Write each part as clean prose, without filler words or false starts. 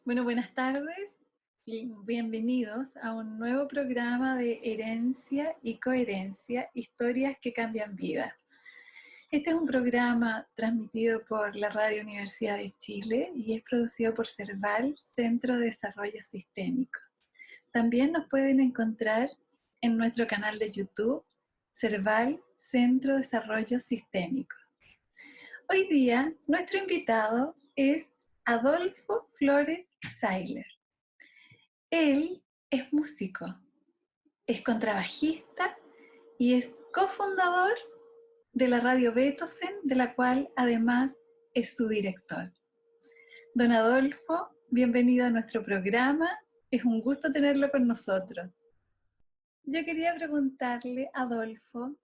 Bueno, buenas tardes y bienvenidos a un nuevo programa de Herencia y Coherencia, historias que cambian vidas. Este es un programa transmitido por la Radio Universidad de Chile y es producido por CERVAL, Centro de Desarrollo Sistémico. También nos pueden encontrar en nuestro canal de YouTube, CERVAL, Centro de Desarrollo Sistémico. Hoy día, nuestro invitado es Adolfo Flores Sailer. Él es músico, es contrabajista y es cofundador de la radio Beethoven, de la cual además es su director. Don Adolfo, bienvenido a nuestro programa. Es un gusto tenerlo con nosotros. Yo quería preguntarle, Adolfo,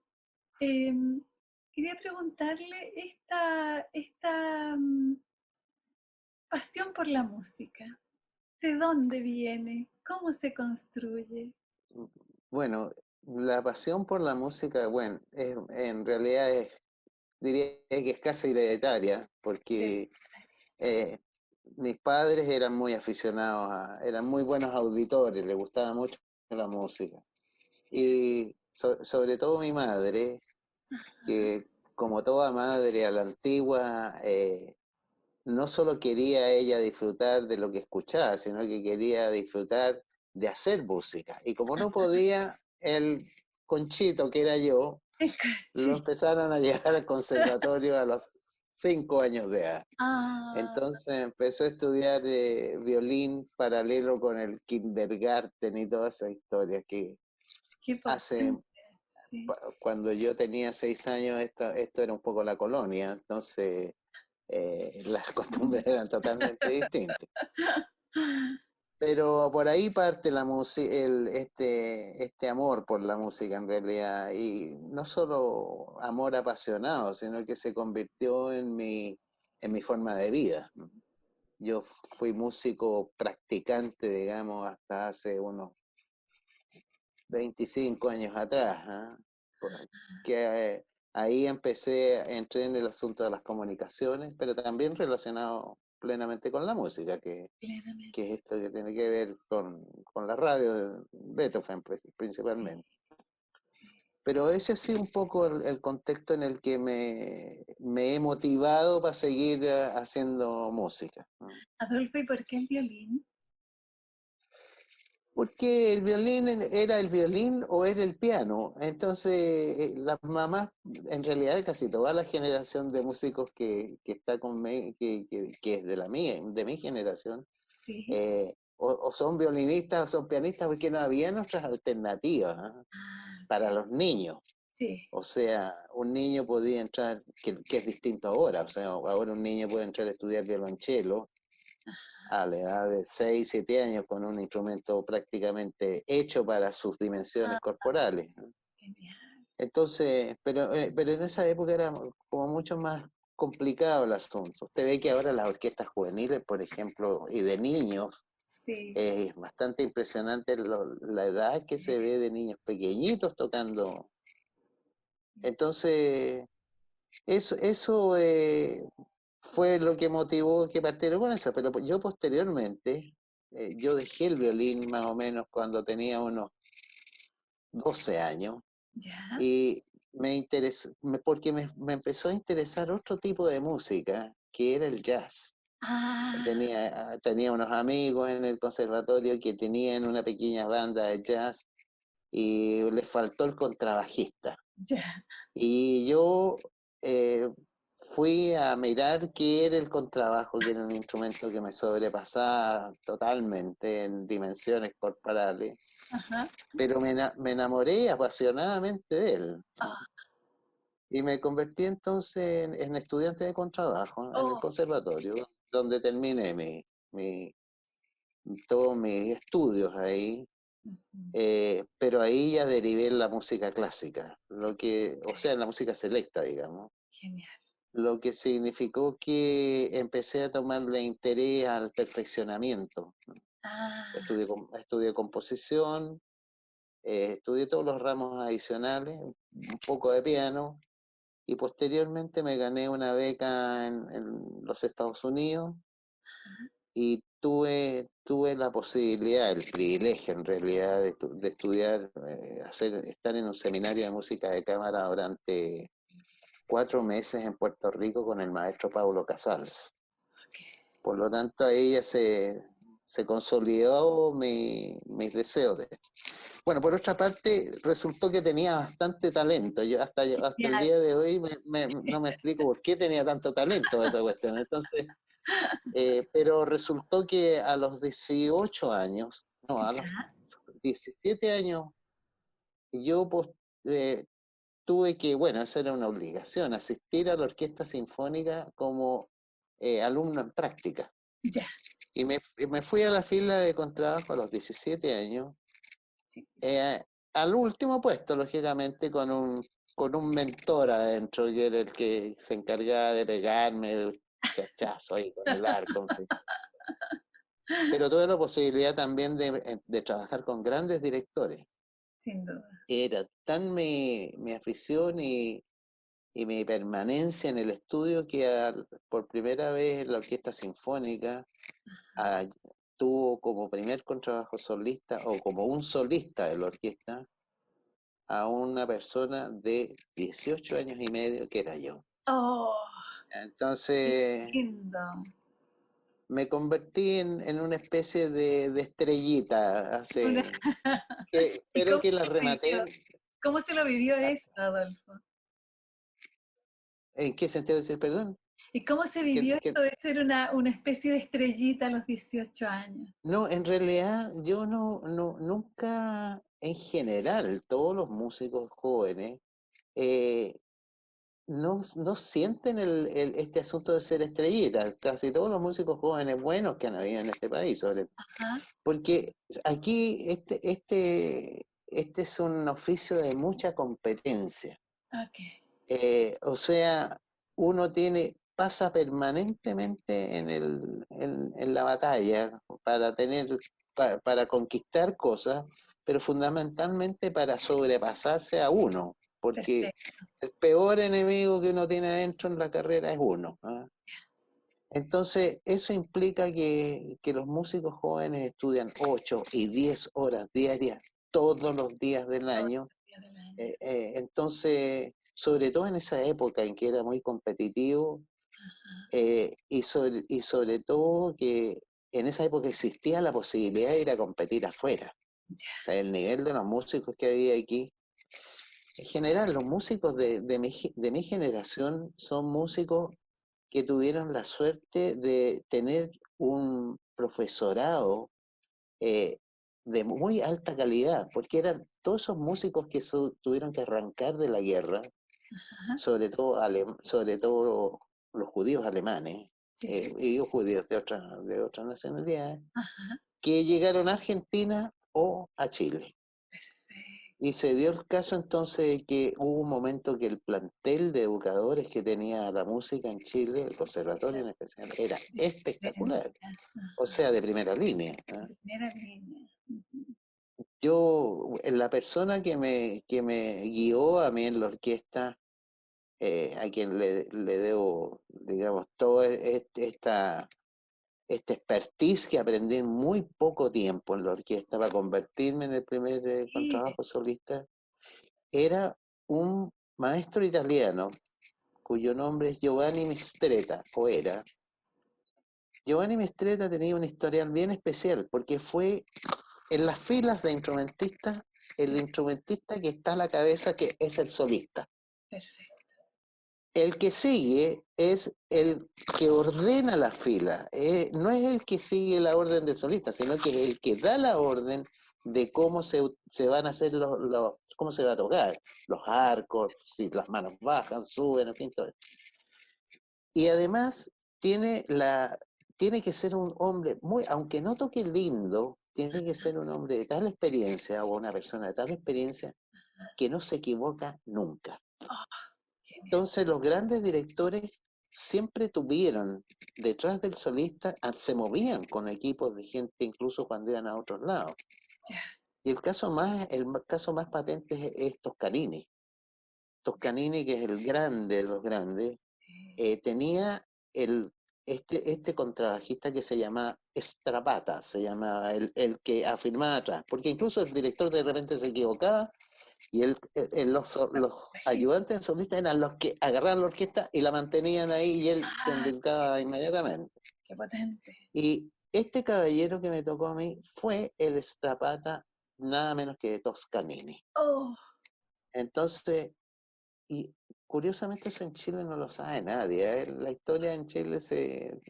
eh, esta pasión por la música. ¿De dónde viene? ¿Cómo se construye? Bueno, la pasión por la música, bueno, en realidad diría que es casi hereditaria, porque eh, mis padres eran muy aficionados, eran muy buenos auditores, les gustaba mucho la música. Y sobre todo mi madre, que como toda madre a la antigua, no solo quería ella disfrutar de lo que escuchaba, sino que quería disfrutar de hacer música. Y como no podía, el Conchito, que era yo, lo Sí. empezaron a llevar al conservatorio a los 5 años de edad. Ah, Entonces empezó a estudiar violín paralelo con el kindergarten y todas esas historias que qué hace, potente. Sí. cuando yo tenía 6 años, esto era un poco la colonia, entonces las costumbres eran totalmente distintas. Pero por ahí parte la música, este amor por la música en realidad, y no solo amor apasionado, sino que se convirtió en mi forma de vida. Yo fui músico practicante, digamos, hasta hace unos 25 años atrás, ¿ah? Que ahí entré en el asunto de las comunicaciones, pero también relacionado plenamente con la música, Plenamente. que es esto que tiene que ver con la radio de Beethoven Sí, principalmente. sí. Pero ese ha sido un poco el contexto en el que me he motivado para seguir haciendo música. Adolfo, ¿y por qué el violín? Porque el violín era el violín o era el piano. Entonces, las mamás, en realidad casi toda la generación de músicos que está conmigo, que es de mi generación, Sí. o son violinistas o son pianistas, porque no había otras alternativas, ¿ah? Ah, Para los niños. sí. O sea, un niño podía entrar, que es distinto ahora, o sea, ahora un niño puede entrar a estudiar violonchelo a la edad de 6 7 años con un instrumento prácticamente hecho para sus dimensiones Ah, corporales, ¿no? genial. Entonces, pero en esa época era como mucho más complicado el asunto. Usted ve que ahora las orquestas juveniles, por ejemplo, y de niños, Sí. es bastante impresionante la edad que se ve de niños pequeñitos tocando. Entonces, eso fue lo que motivó que partiera con eso. Pero yo posteriormente, yo dejé el violín más o menos cuando tenía unos 12 años ¿Ya? y me interesó, porque me empezó a interesar otro tipo de música, que era el jazz. Ah, Tenía unos amigos en el conservatorio que tenían una pequeña banda de jazz y les faltó el contrabajista. ya. Y yo eh, fui a mirar qué era el contrabajo, que era un instrumento que me sobrepasaba totalmente en dimensiones corporales, Ajá. pero me enamoré apasionadamente de él. Ah, Y me convertí entonces en estudiante de contrabajo en el oh. conservatorio, donde terminé todos mis estudios ahí. Ujú. Pero ahí ya derivé en la música clásica, o sea, en la música selecta, digamos, Genial. lo que significó que empecé a tomarle interés al perfeccionamiento. Ah, Estudié composición, estudié todos los ramos adicionales, un poco de piano, y posteriormente me gané una beca en los Estados Unidos y tuve la posibilidad, el privilegio en realidad de estudiar, estar en un seminario de música de cámara durante 4 meses en Puerto Rico con el maestro Pablo Casals. Por lo tanto, ahí ya se consolidó mis deseos de... Bueno, por otra parte, resultó que tenía bastante talento. Yo hasta el día de hoy no me explico por qué tenía tanto talento esa cuestión. Entonces, pero resultó que a los 18 años, no, a los 17 años, yo tuve que, bueno, eso era una obligación, asistir a la Orquesta Sinfónica como alumno en práctica. Ya. Y me fui a la fila de contrabajo a los 17 años, al último puesto, lógicamente, con un mentor adentro, que era el que se encargaba de pegarme el chachazo ahí con el arco, en fin. Pero tuve la posibilidad también de trabajar con grandes directores. Sin duda. Era tan mi afición y mi permanencia en el estudio que por primera vez la Orquesta Sinfónica tuvo como primer contrabajo solista o como un solista de la orquesta a una persona de 18 años y medio que era yo. ¡Oh! Entonces Lindo. me convertí en una especie de estrellita, pero que la rematé. ¿Cómo se lo vivió eso, Adolfo? ¿En qué sentido decir perdón? ¿Y cómo se vivió esto de ser una especie de estrellita a los 18 años? No, en realidad yo nunca, en general, todos los músicos jóvenes no sienten este asunto de ser estrellitas. Casi todos los músicos jóvenes buenos que han habido en este país, porque aquí este es un oficio de mucha competencia. O sea, uno pasa permanentemente en la batalla para conquistar cosas, pero fundamentalmente para sobrepasarse a uno, porque el peor enemigo que uno tiene adentro en la carrera es uno. Entonces, eso implica que los músicos jóvenes estudian 8 y 10 horas diarias todos los días del año. Entonces, sobre todo en esa época en que era muy competitivo, y sobre todo que en esa época existía la posibilidad de ir a competir afuera. O sea, el nivel de los músicos que había aquí, en general, los músicos de mi generación son músicos que tuvieron la suerte de tener un profesorado de muy alta calidad, porque eran todos esos músicos que tuvieron que arrancar de la guerra, sobre todo los judíos alemanes, y judíos de otras nacionalidades, que llegaron a Argentina o a Chile. Y se dio el caso entonces de que hubo un momento que el plantel de educadores que tenía la música en Chile, el conservatorio en especial, era espectacular. O sea, de primera línea. De primera línea. Yo, la persona que me guió a mí en la orquesta, a quien le debo, digamos, todo esta expertise que aprendí en muy poco tiempo en la orquesta para convertirme en el primer contrabajo solista, era un maestro italiano cuyo nombre es Giovanni Mistretta, o era. Giovanni Mistretta tenía una historial bien especial, porque fue en las filas de instrumentistas, el instrumentista que está a la cabeza, que es el solista. Perfecto. El que sigue es el que ordena la fila. No es el que sigue la orden del solista, sino que es el que da la orden de cómo se van a hacer cómo se va a tocar. Los arcos, si las manos bajan, suben, en fin, todo. Y además tiene que ser un hombre aunque no toque lindo, tiene que ser un hombre de tal experiencia o una persona de tal experiencia que no se equivoca nunca. Entonces los grandes directores siempre tuvieron detrás del solista, se movían con equipos de gente incluso cuando iban a otros lados. Y el caso más patente es Toscanini. Toscanini, que es el grande de los grandes, tenía este contrabajista que se llama Strapata, se llamaba, el que afirmaba atrás, porque incluso el director de repente se equivocaba y los ayudantes solistas eran los que agarraban la orquesta y la mantenían ahí y él se Ah, indicaba inmediatamente. qué potente. Y este caballero que me tocó a mí fue el Strapata nada menos que de Toscanini. Oh, Entonces, y curiosamente eso en Chile no lo sabe nadie, ¿eh? La historia en Chile se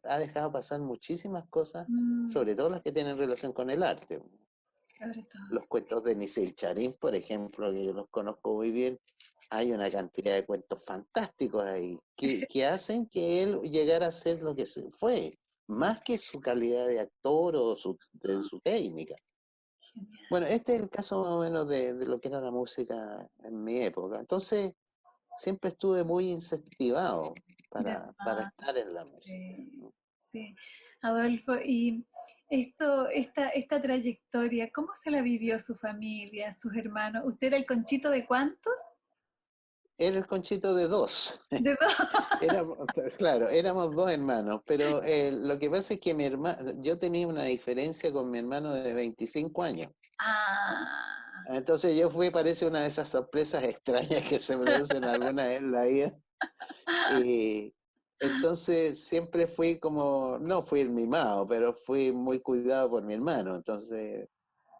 ha dejado pasar muchísimas cosas, sobre todo las que tienen relación con el arte. sobre todo. Los cuentos de Nicey Charín, por ejemplo, que yo los conozco muy bien, hay una cantidad de cuentos fantásticos ahí que hacen que él llegara a ser lo que fue, más que su calidad de actor o de su técnica. Genial. Bueno, este es el caso más o menos de lo que era la música en mi época. Entonces, siempre estuve muy incentivado De para más, estar en la música. sí. Adolfo, y esta trayectoria, ¿cómo se la vivió su familia, sus hermanos? ¿Usted era el conchito de cuántos? Era el Conchito de dos. De dos. Éramos, claro, éramos dos hermanos, pero lo que pasa es que yo tenía una diferencia con mi hermano de 25 años. Ah, Entonces yo fui, parece una de esas sorpresas extrañas que se producen alguna vez en la vida. Y entonces siempre fui como, no fui el mimado, pero fui muy cuidado por mi hermano. Entonces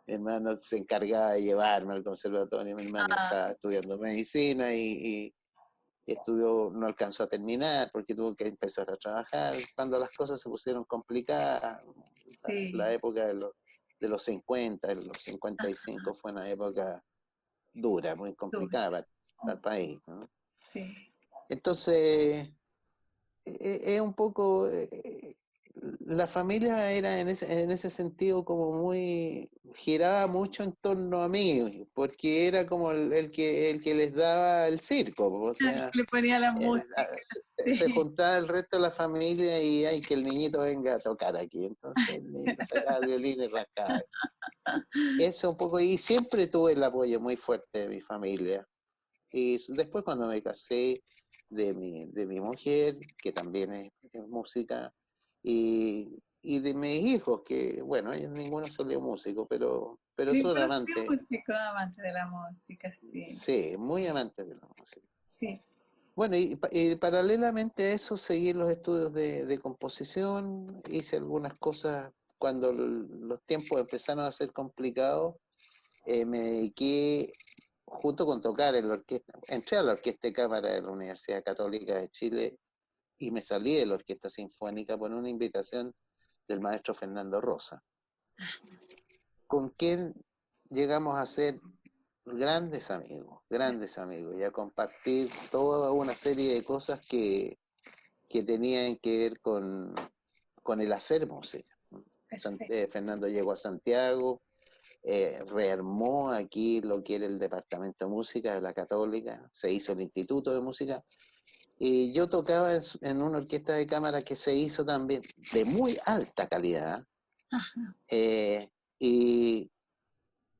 mi hermano se encargaba de llevarme al conservatorio. Mi hermano estaba estudiando medicina y estudió, no alcanzó a terminar porque tuvo que empezar a trabajar. Cuando las cosas se pusieron complicadas, la sí. época de los 50, los 55 fue una época dura, muy Dura. complicada para el país, ¿no? Sí. Entonces, es un poco, la familia era en ese sentido como muy, giraba mucho en torno a mí, porque era como el que les daba el circo, o sea, Le ponía la eh, música. se Sí. juntaba el resto de la familia y hay que el niñito venga a tocar aquí, entonces el niñito sacaba el violín y rascaba. Eso un poco, y siempre tuve el apoyo muy fuerte de mi familia. Y después cuando me casé de mi mujer, que también es música, y de mis hijos, que bueno, ellos ninguno salió músico, pero son Ninguno fue amantes, músico, amante de la música, sí. sí, muy amantes de la música. Sí. Bueno, y paralelamente a eso seguí los estudios de composición, hice algunas cosas cuando los tiempos empezaron a ser complicados, me dediqué junto con tocar en la orquesta, entré a la Orquesta de Cámara de la Universidad Católica de Chile y me salí de la Orquesta Sinfónica por una invitación del maestro Fernando Rosa, con quien llegamos a ser grandes amigos, y a compartir toda una serie de cosas que tenían que ver con el hacer música. Perfecto. Fernando llegó a Santiago, rearmó aquí lo que era el Departamento de Música de la Católica, se hizo el Instituto de Música, y yo tocaba en una orquesta de cámara que se hizo también de muy alta calidad, Ajá. y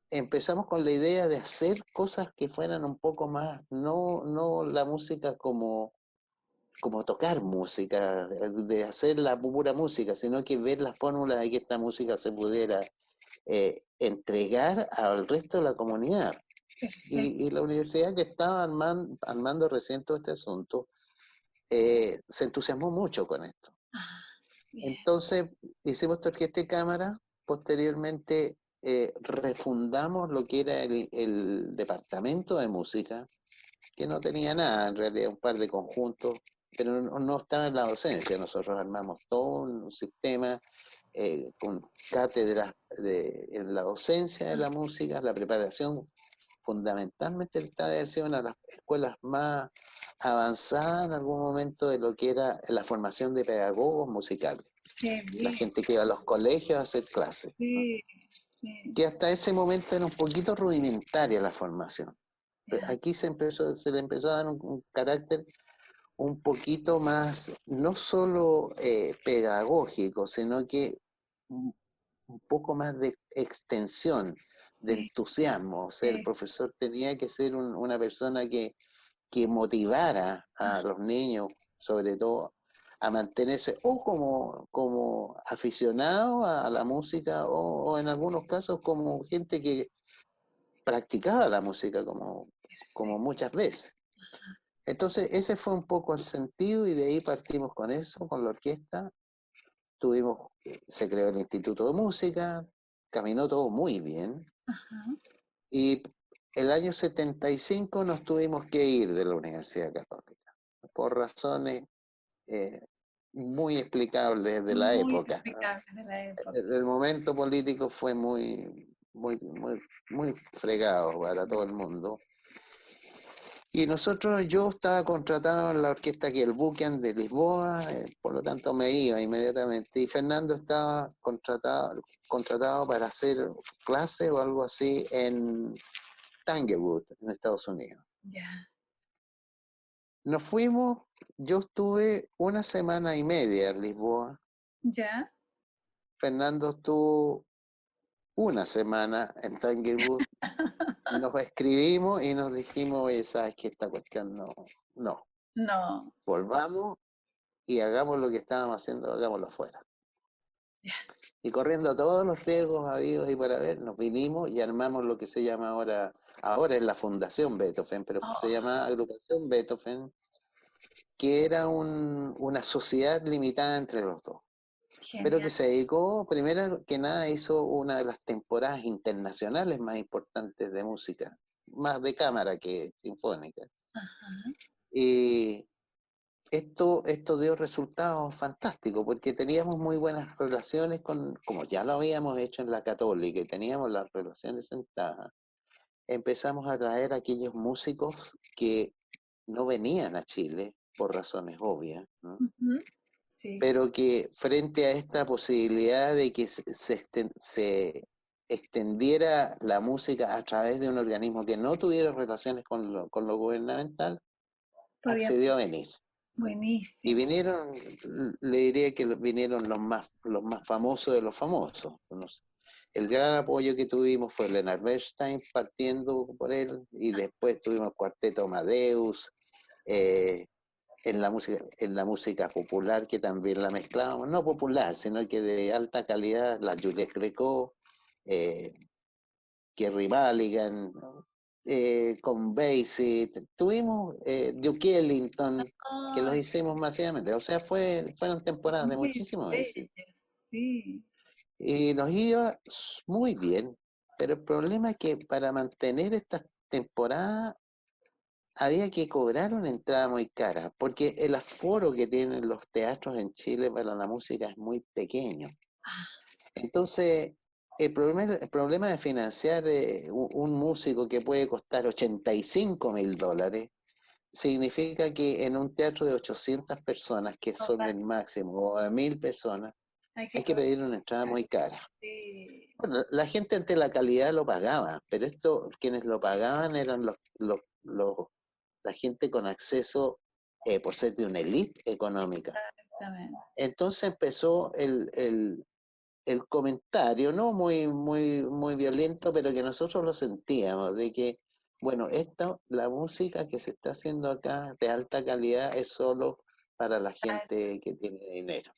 empezamos con la idea de hacer cosas que fueran un poco más, no la música como tocar música, de hacer la pura música, sino que ver la fórmula de que esta música se pudiera entregar al resto de la comunidad. Perfecto. Y la universidad que estaba armando recién todo este asunto, se entusiasmó mucho con esto. Ah, bien. Entonces hicimos esta orquesta de cámara, posteriormente refundamos lo que era el departamento de música, que no tenía nada, en realidad un par de conjuntos, pero no estaba en la docencia. Nosotros armamos todo un sistema con cátedras en la docencia de la música, la preparación. Fundamentalmente esta debe ser una de las escuelas más avanzadas en algún momento de lo que era la formación de pedagogos musicales, Qué la bien. gente que iba a los colegios a hacer clases, ¿no? Sí, sí. Que hasta ese momento era un poquito rudimentaria la formación. Ya. Aquí se le empezó a dar un carácter un poquito más, no solo pedagógico, sino que un poco más de extensión, de Sí, entusiasmo. O sea, el sí. profesor tenía que ser una persona que motivara a los niños, sobre todo, a mantenerse o como aficionado a la música o en algunos casos como gente que practicaba la música como muchas veces. Entonces ese fue un poco el sentido y de ahí partimos con eso, con la orquesta. Se creó el Instituto de Música, caminó todo muy bien Ajá. y el año 75 nos tuvimos que ir de la Universidad Católica por razones eh, muy explicables de la Muy época. explicable de la época. El momento político fue muy fregado para todo el mundo. Y yo estaba contratado en la orquesta aquí, el Buchan de Lisboa, por lo tanto me iba inmediatamente. Y Fernando estaba contratado para hacer clase o algo así en Tanglewood, en Estados Unidos. Ya. Nos fuimos, yo estuve una semana y media en Lisboa. Ya. Fernando estuvo una semana en Tanglewood. Nos escribimos y nos dijimos, oye, sabes que esta cuestión no. No. Volvamos y hagamos lo que estábamos haciendo, hagámoslo afuera. Ya. Y corriendo todos los riesgos habidos y por haber, nos vinimos y armamos lo que se llama ahora es la Fundación Beethoven, pero Oh, se llama Agrupación Beethoven, que era una sociedad limitada entre los dos, pero que genial. se dedicó, primero que nada, hizo una de las temporadas internacionales más importantes de música, más de cámara que sinfónica. Ajá. Y esto dio resultados fantásticos porque teníamos muy buenas relaciones como ya lo habíamos hecho en la Católica y teníamos las relaciones sentadas, empezamos a traer a aquellos músicos que no venían a Chile por razones obvias, ¿no? Ujú. Sí. Pero que frente a esta posibilidad de que se extendiera la música a través de un organismo que no tuviera relaciones con lo gubernamental, Podía. accedió a venir. Y Buenísimo. vinieron, le diría que vinieron los más famosos de los famosos. El gran apoyo que tuvimos fue Leonard Bernstein partiendo por él, y después tuvimos Cuarteto Amadeus, en la música popular que también la mezclábamos, no popular, sino que de alta calidad, la Juliette Gréco, eh, Kerry Mulligan, con Basie, tuvimos Duke Ellington, que los Ay, hicimos masivamente. O sea, fueron temporadas de muy muchísimo bello. éxito. Sí. Y nos iba muy bien, pero el problema es que para mantener estas temporadas había que cobrar una entrada muy cara, porque el aforo que tienen los teatros en Chile para la música es muy pequeño. Ah, Entonces, el problema de financiar un músico que puede costar $85.000 significa que en un teatro de 800 personas, que no son va. el máximo, o de 1.000 personas, Hay que hay que cobrar. pedir una entrada muy cara. Sí. Bueno, la gente ante la calidad lo pagaba, pero quienes lo pagaban eran la gente con acceso por ser de una élite económica. Exactamente. Entonces empezó el comentario, no muy violento, pero que nosotros lo sentíamos, de que, bueno, la música que se está haciendo acá de alta calidad es solo para la gente que tiene dinero.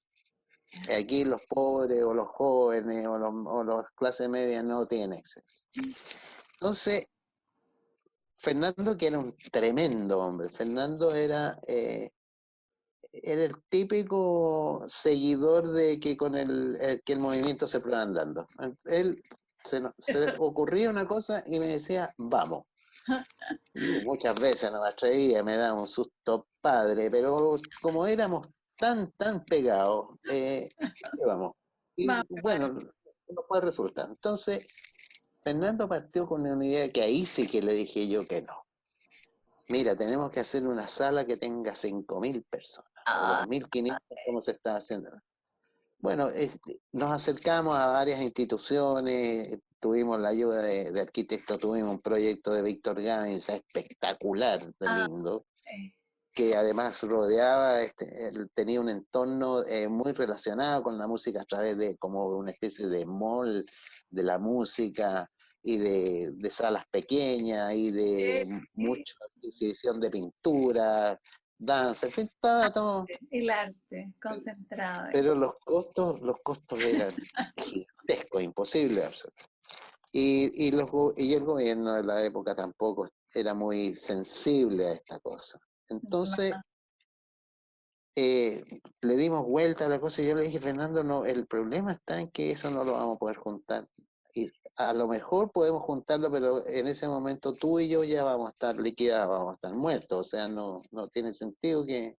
Aquí los pobres o los jóvenes o las clases medias no tienen acceso. Entonces, Fernando, que era un tremendo hombre, Fernando era el típico seguidor de que que el movimiento se prueba andando. Él se le ocurría una cosa y me decía, vamos. Y muchas veces no me atrevía, me daba un susto padre, pero como éramos tan pegados, íbamos. Y Vamos, bueno, no fue el resultado. Entonces, Fernando partió con una idea que ahí sí que le dije yo que no. Mira, tenemos que hacer una sala que tenga 5.000 personas o ah, 2.500 como se está haciendo. Bueno, nos acercamos a varias instituciones, tuvimos la ayuda de arquitectos, tuvimos un proyecto de Víctor Gámez espectacular, de ah, lindo, eh, que además rodeaba, él tenía un entorno muy relacionado con la música a través de como una especie de mall de la música y de salas pequeñas y de sí. mucha exhibición de pintura, danza, en fin, estaba todo. El arte concentrado ahí. Pero los costos eran gigantescos, imposibles de hacer. Y el gobierno de la época tampoco era muy sensible a esta cosa. Entonces, le dimos vuelta a la cosa y yo le dije, Fernando, no, el problema está en que eso no lo vamos a poder juntar. Y a lo mejor podemos juntarlo, pero en ese momento tú y yo ya vamos a estar liquidados, vamos a estar muertos. O sea, no tiene sentido que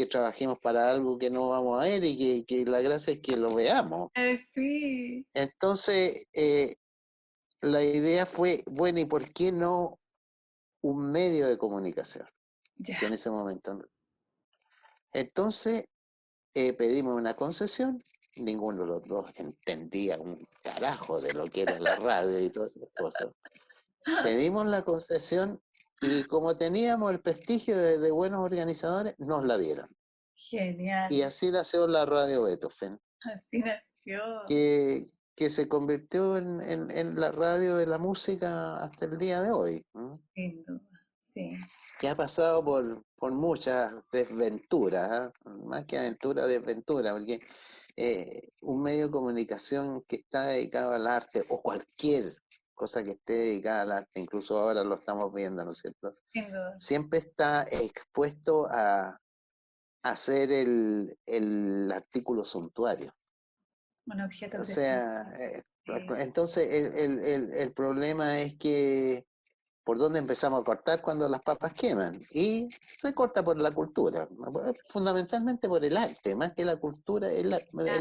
trabajemos para algo que no vamos a ver y que la gracia es que lo veamos. Sí. Entonces, la idea fue, bueno, ¿y por qué no un medio de comunicación? Ya. Que en ese momento no. Entonces, pedimos una concesión, ninguno de los dos entendía un carajo de lo que era la radio y todas esas cosas. Pedimos la concesión y como teníamos el prestigio de buenos organizadores, nos la dieron. Genial. Y así nació la radio Beethoven, Así nació. que se convirtió en la radio de la música hasta el día de hoy. Sin duda, sí. Que ha pasado por muchas desventuras, más que aventura, desventura, porque un medio de comunicación que está dedicado al arte, o cualquier cosa que esté dedicada al arte, incluso ahora lo estamos viendo, ¿no es cierto? Sin duda. Siempre está expuesto a hacer el artículo suntuario. Un objeto. O sea, sí. entonces el problema es que por dónde empezamos a cortar cuando las papas queman. Y se corta por la cultura, fundamentalmente por el arte, más que la cultura, el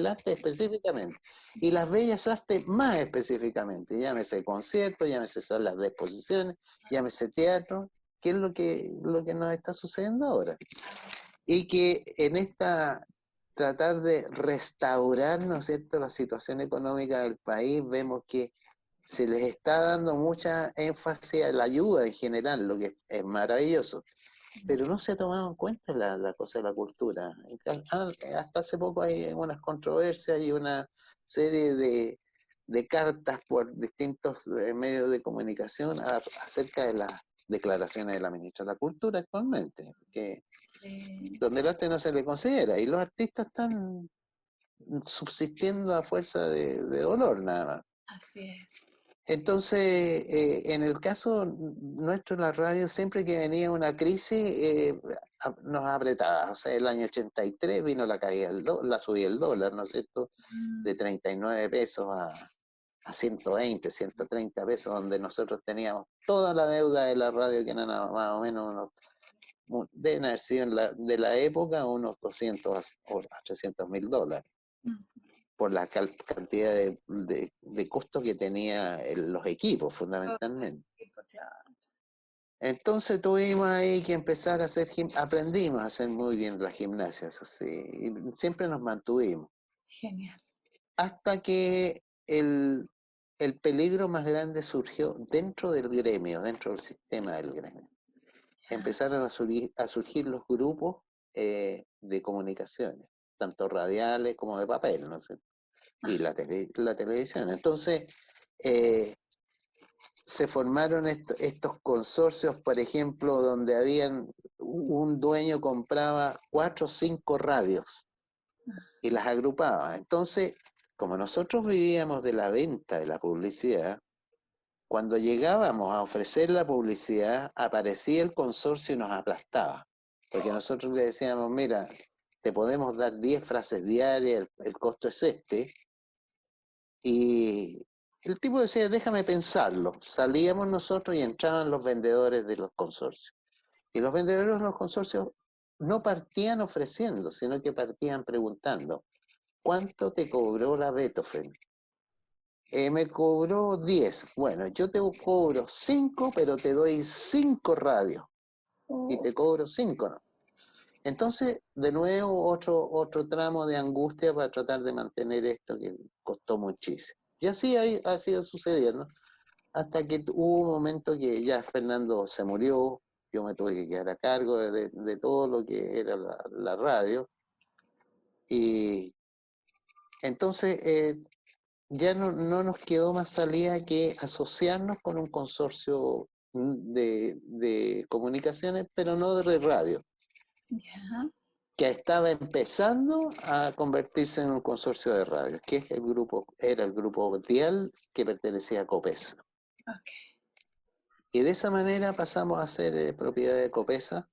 arte específicamente. Y las bellas artes más específicamente, llámese conciertos, llámese salas de exposiciones, llámese teatro, que es lo que nos está sucediendo ahora. Y que en esta tratar de restaurar, ¿no es cierto?, la situación económica del país, vemos que se les está dando mucha énfasis a la ayuda en general, lo que es maravilloso, pero no se ha tomado en cuenta la cosa de la cultura. Hasta hace poco hay unas controversias y una serie de cartas por distintos medios de comunicación acerca de las declaraciones de la ministra de la Cultura actualmente, que donde el arte no se le considera, y los artistas están subsistiendo a fuerza de dolor nada más. Así es. Entonces, en el caso nuestro en la radio, siempre que venía una crisis, nos apretaba. O sea, el año 83 vino la caída la subida del dólar, ¿no es cierto? De 39 pesos a 120, 130 pesos, donde nosotros teníamos toda la deuda de la radio, que eran más o menos deben haber sido de la época unos 200 o 300 mil dólares, por la cantidad de costos que tenía los equipos, fundamentalmente. Entonces tuvimos ahí que empezar a hacer, aprendimos a hacer muy bien la gimnasia, eso sí, y siempre nos mantuvimos. Genial. Hasta que el peligro más grande surgió dentro del gremio, dentro del sistema del gremio. Empezaron a surgir los grupos de comunicaciones, tanto radiales como de papel, ¿no sé? Y la televisión. Entonces, se formaron estos consorcios, por ejemplo, donde habían un dueño compraba 4 o 5 radios y las agrupaba. Entonces, como nosotros vivíamos de la venta de la publicidad, cuando llegábamos a ofrecer la publicidad, aparecía el consorcio y nos aplastaba. Porque nosotros le decíamos, mira, te podemos dar 10 frases diarias, el costo es este. Y el tipo decía, déjame pensarlo. Salíamos nosotros y entraban los vendedores de los consorcios. Y los vendedores de los consorcios no partían ofreciendo, sino que partían preguntando, ¿cuánto te cobró la Beethoven? Me cobró 10. Bueno, yo te cobro 5, pero te doy 5 radios. Y te cobro 5, ¿no? Entonces, de nuevo, otro tramo de angustia para tratar de mantener esto que costó muchísimo. Y así ha sido sucediendo, hasta que hubo un momento que ya Fernando se murió, yo me tuve que quedar a cargo de todo lo que era la radio. Y entonces ya no nos quedó más salida que asociarnos con un consorcio de comunicaciones, pero no de radio, Ya, que estaba empezando a convertirse en un consorcio de radios, que es era el grupo Dial que pertenecía a Copesa. ok. Y de esa manera pasamos a ser propiedad de Copesa,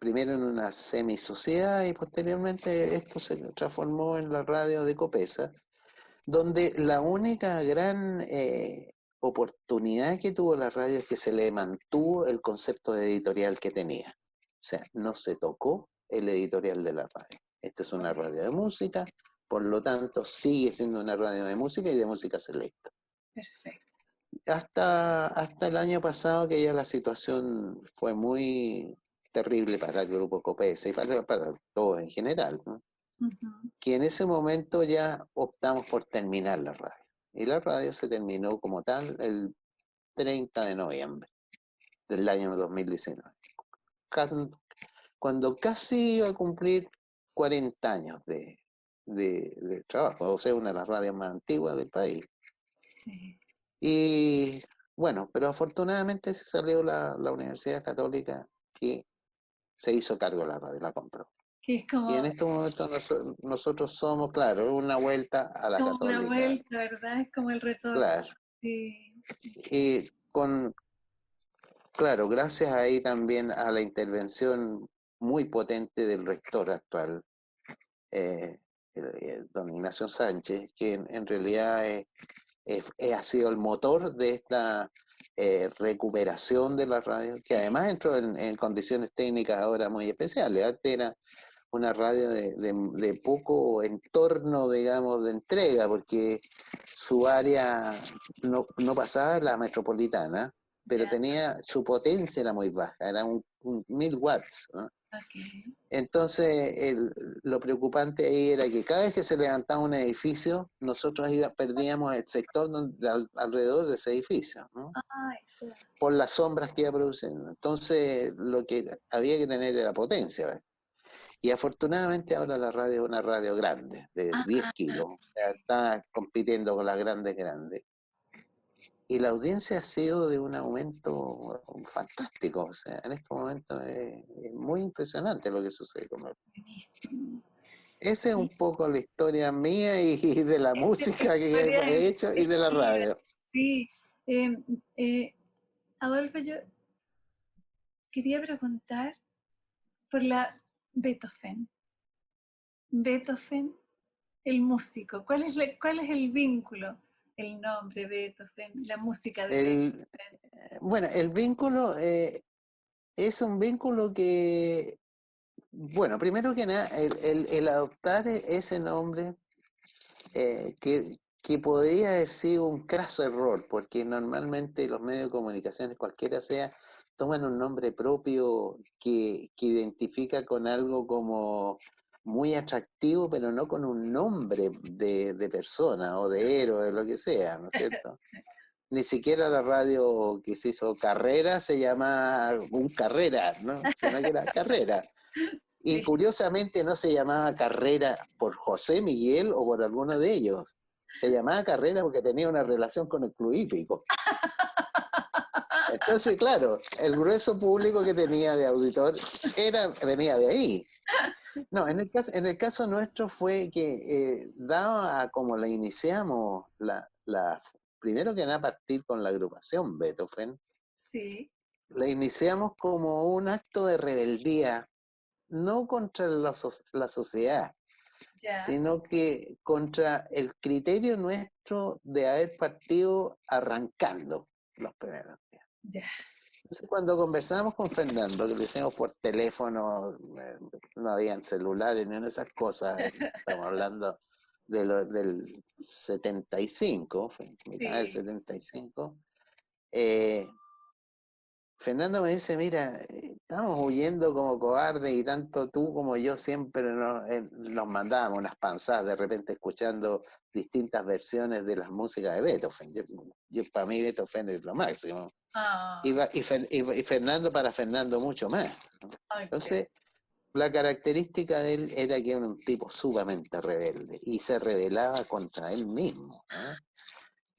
primero en una semisociedad y posteriormente esto se transformó en la radio de Copesa, donde la única gran oportunidad que tuvo la radio es que se le mantuvo el concepto de editorial que tenía. O sea, no se tocó el editorial de la radio. Esta es una radio de música, por lo tanto sigue siendo una radio de música y de música selecta. Perfecto. Hasta el año pasado que ya la situación fue muy terrible para el grupo Copesa y para todos en general, ¿no? Ujú. Que en ese momento ya optamos por terminar la radio. Y la radio se terminó como tal el 30 de noviembre del año 2019, cuando casi iba a cumplir 40 años de trabajo, o sea, una de las radios más antiguas del país. Sí. Y bueno, pero afortunadamente se salió la Universidad Católica que se hizo cargo de la radio, la compró. Que es Y en como, este momento nosotros somos, claro, una vuelta a la como una Católica, vuelta, ¿verdad? Es como el retorno. claro. Sí. Y claro, gracias ahí también a la intervención muy potente del rector actual, eh, don Ignacio Sánchez, que en realidad ha sido el motor de esta recuperación de la radio, que además entró en condiciones técnicas ahora muy especiales. Antes era una radio de poco entorno, digamos, de entrega, porque su área no pasaba la metropolitana, pero Ya, su potencia era muy baja, era un 1000 watts, ¿no? ok. Entonces, lo preocupante ahí era que cada vez que se levantaba un edificio, nosotros perdíamos el sector alrededor de ese edificio, ¿no? Ah, eso. Por las sombras que iba produciendo. Entonces, lo que había que tener era potencia, ¿ves? Y afortunadamente ahora la radio es una radio grande, de 10 Ah, kilos, o sea, está compitiendo con las grandes. Y la audiencia ha sido de un aumento fantástico, o sea, en estos momentos es muy impresionante lo que sucede con él. buenísimo. Esa es un Sí, poco la historia mía y de la esta música que historia he hecho y es de la tuya. radio. Sí. Eh, eh, Adolfo, yo quería preguntar por la Beethoven. Beethoven, el músico. ¿Cuál es el vínculo? El nombre Beethoven, la música de El, Beethoven. bueno, el vínculo es un vínculo que, bueno, primero que nada, el adoptar ese nombre que podría haber sido un craso error, porque normalmente los medios de comunicación, cualquiera sea, toman un nombre propio que identifica con algo como muy atractivo, pero no con un nombre de persona o de héroe, lo que sea, ¿no es cierto? Ni siquiera la radio que se hizo Carrera se llama un Carrera, ¿no? Sino que era Carrera. Y Sí. curiosamente no se llamaba Carrera por José Miguel o por alguno de ellos. Se llamaba Carrera porque tenía una relación con el club hípico. Entonces, claro, el grueso público que tenía de auditor venía de ahí. No, en el caso nuestro fue que, dado a como la iniciamos, primero que nada partir con la agrupación Beethoven, Sí, la iniciamos como un acto de rebeldía, no contra la sociedad, ya, sino que contra el criterio nuestro de haber partido arrancando los primeros días. ya. Entonces, cuando conversábamos con Fernando, que le hicimos por teléfono, no habían celulares ni una de esas cosas, estamos hablando del 75, mitad del Sí. 75, eh, Fernando me dice, mira, estamos huyendo como cobardes y tanto tú como yo siempre nos mandábamos unas panzadas de repente escuchando distintas versiones de las músicas de Beethoven. Para mí Beethoven es lo máximo. Ah, Y Fernando para Fernando mucho más, ¿no? ok. Entonces, la característica de él era que era un tipo sumamente rebelde y se rebelaba contra él mismo, ¿no?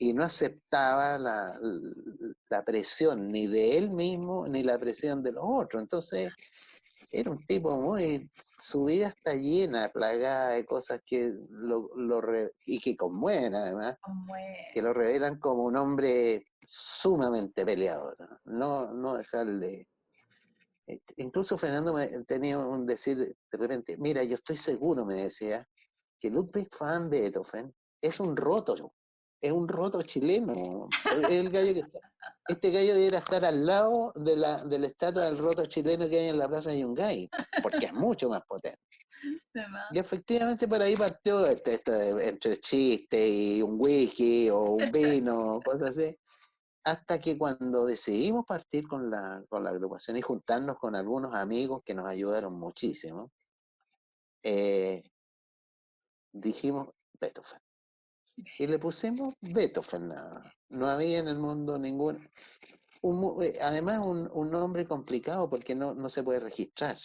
y no aceptaba la presión ni de él mismo ni la presión de los otros. Entonces era un tipo muy, su vida está llena, plagada de cosas que y que conmueven además, que lo revelan como un hombre sumamente peleador, no dejarle. Incluso Fernando tenía un decir de repente, mira, yo estoy seguro, me decía, que Ludwig van Beethoven es un roto chileno. El gallo que este gallo debería estar al lado de la estatua del roto chileno que hay en la Plaza de Yungay, porque es mucho más potente. Y efectivamente por ahí partió entre chiste y un whisky o un vino, cosas así, hasta que cuando decidimos partir con la agrupación y juntarnos con algunos amigos que nos ayudaron muchísimo, dijimos Beethoven. Y le pusimos Beethoven nada más. No había en el mundo ningún... además un nombre complicado porque no se puede registrar.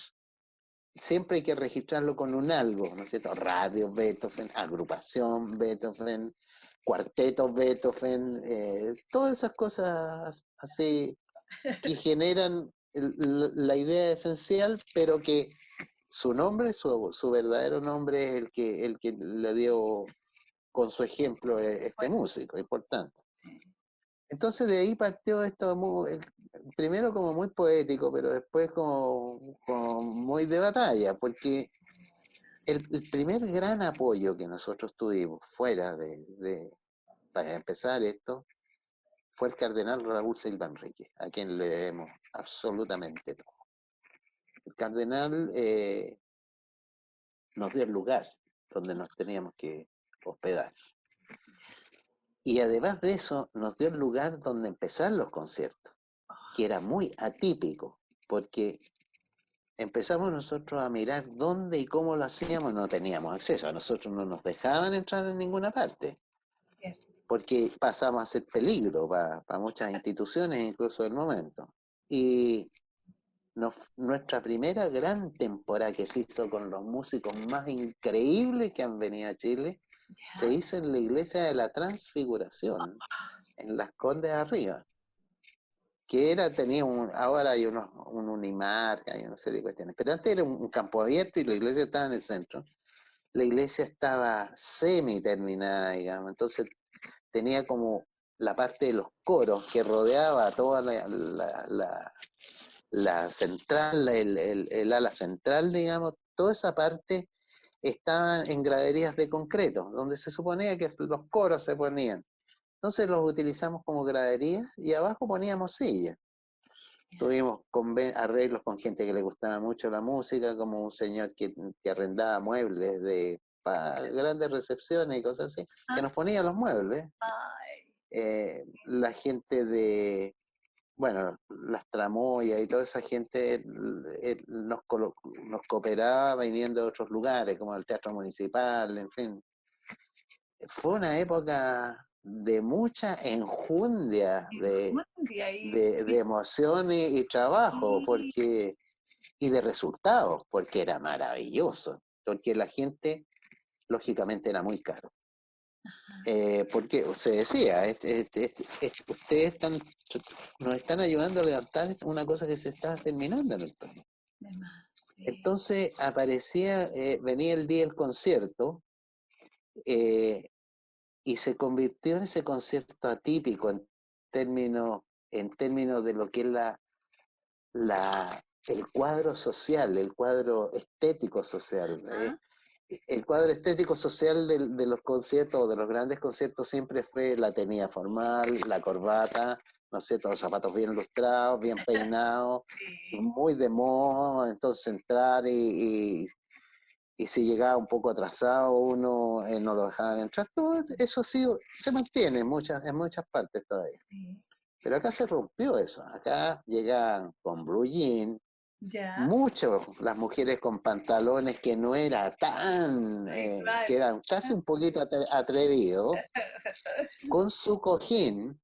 Siempre hay que registrarlo con un algo, ¿no es cierto? Radio Beethoven, agrupación Beethoven, cuarteto Beethoven, todas esas cosas así que generan la idea esencial, pero que su nombre, su verdadero nombre es el que le dio con su ejemplo este músico importante. Entonces de ahí partió esto primero como muy poético, pero después como muy de batalla, porque el primer gran apoyo que nosotros tuvimos fuera para empezar esto, fue el cardenal Raúl Silva Enrique, a quien le debemos absolutamente todo. El cardenal nos dio el lugar donde nos teníamos que hospedar. Y además de eso, nos dio el lugar donde empezar los conciertos, que era muy atípico, porque empezamos nosotros a mirar dónde y cómo lo hacíamos, no teníamos acceso, a nosotros no nos dejaban entrar en ninguna parte, porque pasamos a ser peligro para muchas instituciones, incluso del momento. Y nuestra primera gran temporada que se hizo con los músicos más increíbles que han venido a Chile, se hizo en la iglesia de la Transfiguración, en Las Condes arriba, que ahora hay un Unimar, hay una serie de cuestiones, pero antes era un campo abierto y la iglesia estaba en el centro. La iglesia estaba semi-terminada, digamos, entonces tenía como la parte de los coros que rodeaba toda la central, el ala central, digamos, toda esa parte estaba en graderías de concreto, donde se suponía que los coros se ponían. Entonces los utilizamos como graderías y abajo poníamos sillas. Tuvimos arreglos con gente que le gustaba mucho la música, como un señor que arrendaba muebles para grandes recepciones y cosas así, que nos ponía los muebles. La gente bueno, las tramoyas y toda esa gente nos cooperaba viniendo de otros lugares, como el Teatro Municipal, en fin. Fue una época de mucha enjundia, de emoción y trabajo, y de resultados, porque era maravilloso, porque la gente, lógicamente, era muy caro. Porque se decía, ustedes nos están ayudando a levantar una cosa que se está terminando en el país. Entonces venía el día del concierto, y se convirtió en ese concierto atípico en términos de lo que es el cuadro social, el cuadro estético social. El cuadro estético social de los conciertos o de los grandes conciertos siempre fue la tenida formal, la corbata, no sé, todos los zapatos bien lustrados, bien peinados, muy de moda, entonces entrar y si llegaba un poco atrasado uno no lo dejaban entrar. Todo eso sí se mantiene en muchas partes todavía. Pero acá se rompió eso. Acá llegaban con blue jean, mucho las mujeres con pantalones que no era tan, que eran casi un poquito atrevidos, con su cojín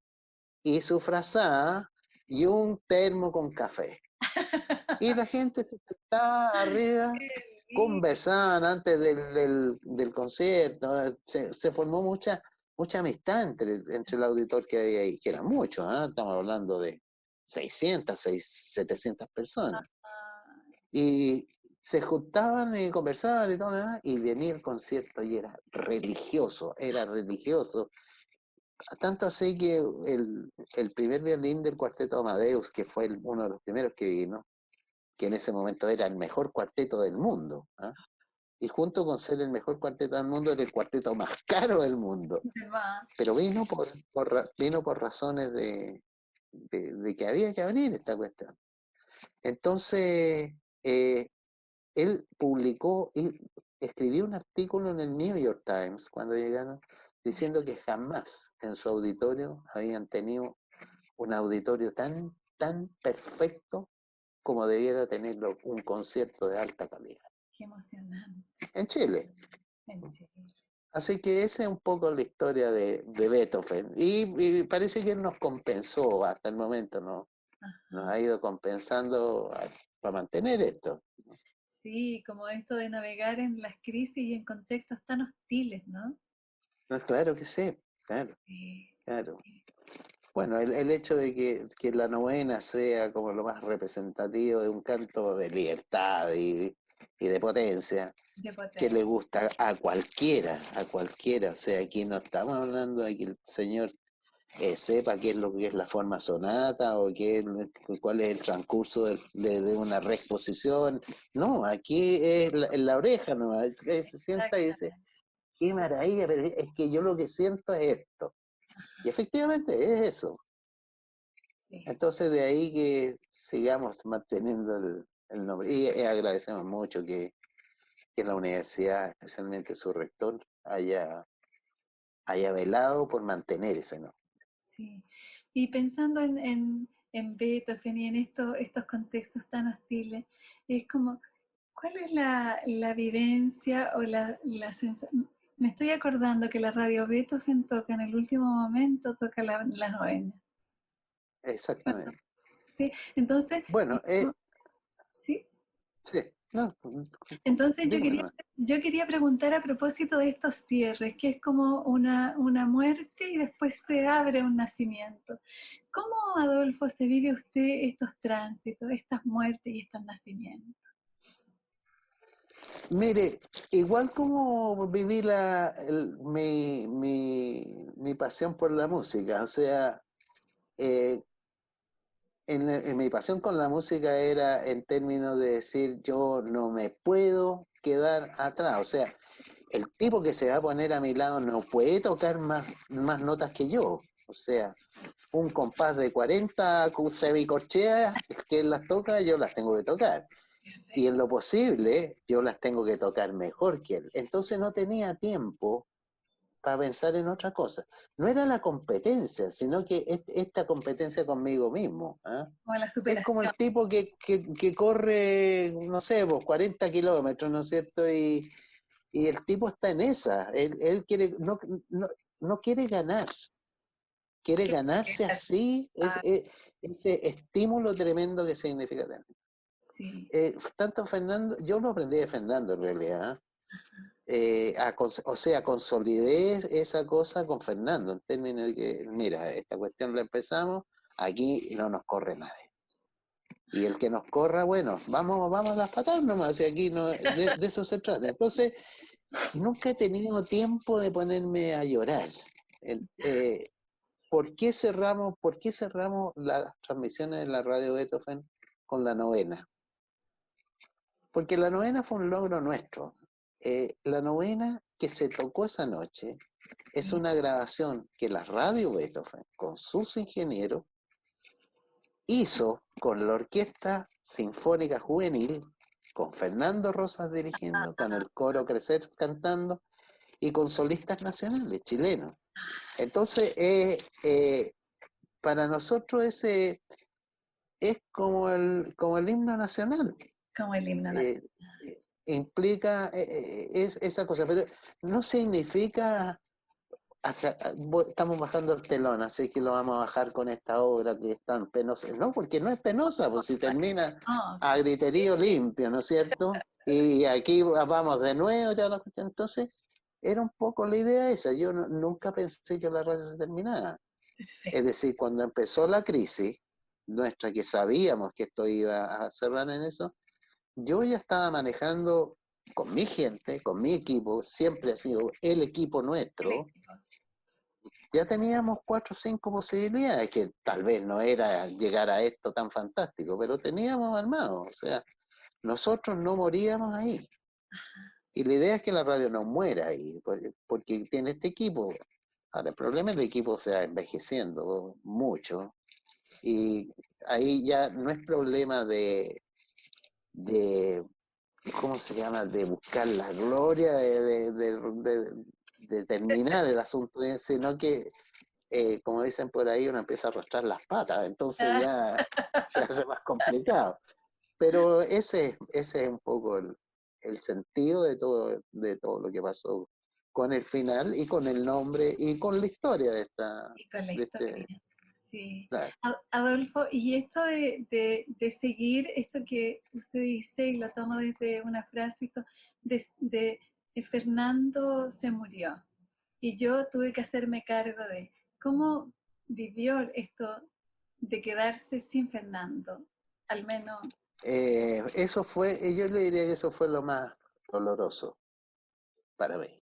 y su frazada y un termo con café. Y la gente se sentaba arriba, conversaban antes del concierto, se formó mucha mucha amistad entre el auditor que había ahí, que eran muchos, ¿eh? Estamos hablando de 700 personas. Y se juntaban y conversaban y todo lo demás, y venía el concierto y era religioso. Tanto así que el primer violín del cuarteto Amadeus, que fue uno de los primeros que vino, que en ese momento era el mejor cuarteto del mundo, ¿eh? Y junto con ser el mejor cuarteto del mundo, era el cuarteto más caro del mundo. Pero vino por razones de que había que abrir esta cuestión. Entonces, él publicó y escribió un artículo en el New York Times cuando llegaron, diciendo que jamás en su auditorio habían tenido un auditorio tan perfecto como debiera tenerlo un concierto de alta calidad. Qué emocionante. En Chile. En Chile. Así que esa es un poco la historia de Beethoven. Y parece que él nos compensó hasta el momento, ¿no? Nos ha ido compensando para mantener esto. Sí, como esto de navegar en las crisis y en contextos tan hostiles, ¿no? Claro que sí, claro. Sí. Claro. Bueno, el hecho de que la novena sea como lo más representativo de un canto de libertad y de potencia, que le gusta a cualquiera. O sea, aquí no estamos hablando de que el señor sepa qué es lo que es la forma sonata o cuál es el transcurso de una reexposición. No, aquí es en la oreja, ¿no? Se sienta y dice, qué maravilla, pero es que yo lo que siento es esto. Y efectivamente es eso. Sí. Entonces de ahí que sigamos manteniendo el nombre. Y agradecemos mucho que la universidad, especialmente su rector, haya velado por mantener ese nombre. Sí. Y pensando en Beethoven y en estos contextos tan hostiles, es como, ¿cuál es la vivencia o la sensación? Me estoy acordando que la radio Beethoven toca en el último momento, toca la novena. Exactamente. Sí, entonces... Bueno, ¿sí? Sí, no. Entonces yo quería preguntar a propósito de estos cierres, que es como una muerte y después se abre un nacimiento. ¿Cómo, Adolfo, se vive usted estos tránsitos, estas muertes y estos nacimientos? Mire, igual como viví mi pasión por la música, o sea, en mi pasión con la música era en términos de decir yo no me puedo quedar atrás, o sea, el tipo que se va a poner a mi lado no puede tocar más notas que yo, o sea, un compás de 40 semicorcheas que él las toca, yo las tengo que tocar. Y en lo posible, yo las tengo que tocar mejor que él. Entonces no tenía tiempo para pensar en otra cosa. No era la competencia, sino que esta competencia conmigo mismo. ¿Eh? Como la superación. Es como el tipo que corre, no sé, 40 kilómetros, ¿no es cierto? Y el tipo está en esa. Él quiere, no quiere ganar. Quiere ganarse así ese estímulo tremendo que significa tener. Sí. Tanto Fernando, yo lo aprendí de Fernando en realidad. O sea, consolidé esa cosa con Fernando, en términos de que, mira, esta cuestión la empezamos, aquí no nos corre nadie. Y el que nos corra, bueno, vamos a las patadas nomás, y aquí no, de eso se trata. Entonces, nunca he tenido tiempo de ponerme a llorar. ¿Por qué cerramos las transmisiones de la radio Beethoven con la novena? Porque la novena fue un logro nuestro. La novena que se tocó esa noche es una grabación que la radio Beethoven, con sus ingenieros, hizo con la Orquesta Sinfónica Juvenil, con Fernando Rosas dirigiendo, con el coro Crecer cantando y con solistas nacionales chilenos. Entonces, para nosotros ese es como el himno nacional. Como el himno nacional. Implica esa cosa, pero no significa estamos bajando el telón, así que lo vamos a bajar con esta obra que es tan penosa. No, porque no es penosa, pues si termina a griterío limpio, ¿no es cierto? Y aquí vamos de nuevo, ya la cuestión. Entonces, era un poco la idea esa. Yo nunca pensé que la radio se terminara. Perfecto. Es decir, cuando empezó la crisis nuestra, que sabíamos que esto iba a cerrar en eso, yo ya estaba manejando con mi gente, con mi equipo, siempre ha sido el equipo nuestro. Ya teníamos 4 o 5 posibilidades, que tal vez no era llegar a esto tan fantástico, pero teníamos armado. O sea, nosotros no moríamos ahí. Y la idea es que la radio no muera ahí, porque tiene este equipo. Ahora, el problema es que el equipo se va envejeciendo mucho. Y ahí ya no es problema de ¿cómo se llama? De buscar la gloria, de terminar el asunto, sino que, como dicen por ahí, uno empieza a arrastrar las patas, entonces ya se hace más complicado. Pero ese es un poco el sentido de todo lo que pasó con el final y con el nombre y con la historia de esta, Y con la de este, historia, sí. claro. Adolfo, y esto de seguir esto que usted dice, y lo tomo desde una frase, de Fernando se murió, y yo tuve que hacerme cargo de cómo vivió esto de quedarse sin Fernando, al menos. Eso fue, yo le diría que eso fue lo más doloroso para mí.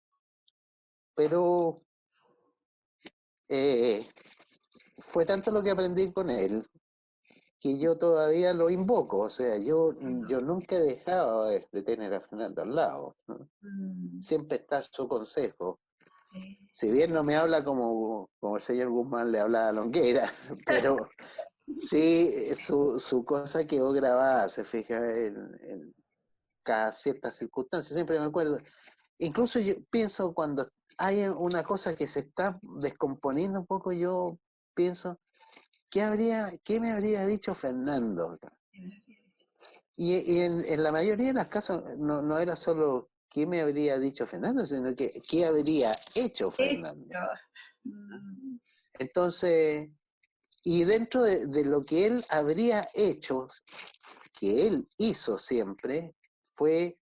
Pero eh, fue tanto lo que aprendí con él que yo todavía lo invoco. O sea, yo nunca he dejado de tener a Fernando al lado, ¿no? Siempre está su consejo. Sí. Si bien no me habla como el señor Guzmán le hablaba a Longueira, pero sí su cosa quedó grabada, se fija en cada cierta circunstancia. Siempre me acuerdo. Incluso yo pienso cuando hay una cosa que se está descomponiendo un poco, yo pienso, ¿qué me habría dicho Fernando? Y en la mayoría de los casos no era solo qué me habría dicho Fernando, sino que qué habría hecho Fernando. Entonces, y dentro de lo que él habría hecho, que él hizo siempre, fue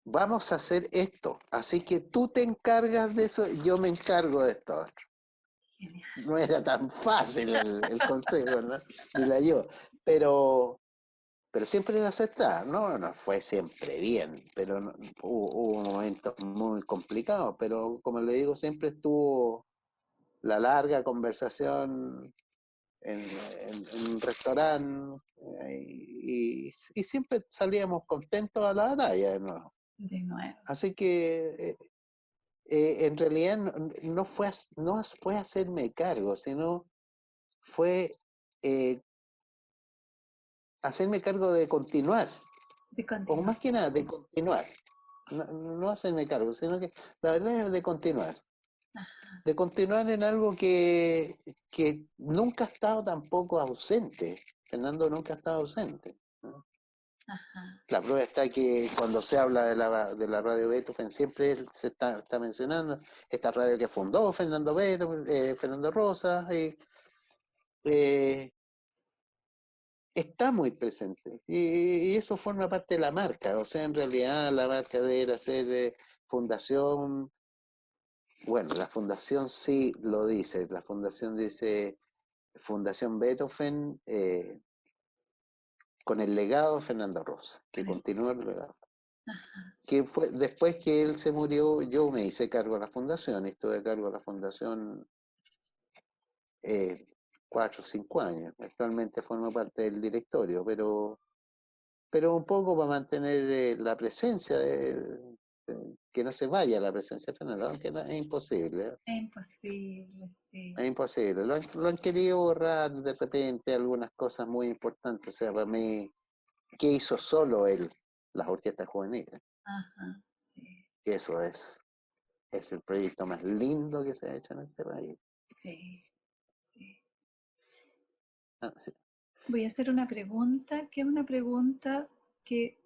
vamos a hacer esto, así que tú te encargas de eso, yo me encargo de esto otro. No era tan fácil el consejo, ¿no? Ni la yo, pero siempre lo aceptaba, no fue siempre bien, pero hubo momentos muy complicados, pero como le digo, siempre estuvo la larga conversación en un restaurante y siempre salíamos contentos a la batalla de nuevo. De nuevo. Así que en realidad no fue hacerme cargo, sino fue hacerme cargo de continuar, De o continuar. más que nada de continuar. No hacerme cargo, sino que la verdad es de continuar. De continuar en algo que nunca ha estado tampoco ausente. Fernando nunca ha estado ausente, ¿no? Ajá. La prueba está que cuando se habla de la radio Beethoven siempre se está mencionando esta radio que fundó Fernando Beethoven, Fernando Rosa, eh, está muy presente. Y eso forma parte de la marca. O sea, en realidad la marca de él hacer fundación, bueno, la fundación sí lo dice, la fundación dice Fundación Beethoven con el legado de Fernando Rosa, que continúa el legado. Ajá. Que fue después que él se murió, yo me hice cargo de la fundación, estuve a cargo de la fundación 4 o 5 años. Actualmente formo parte del directorio, pero un poco para mantener la presencia, que no se vaya la presencia de Fernando, aunque es imposible. Es imposible, sí. Es imposible. Lo han querido borrar de repente algunas cosas muy importantes. O sea, para mí, ¿qué hizo solo él? Las orquestas juveniles. Ajá, sí. Que eso es el proyecto más lindo que se ha hecho en este país. Sí, sí. Ah, sí. Voy a hacer una pregunta, que es una pregunta que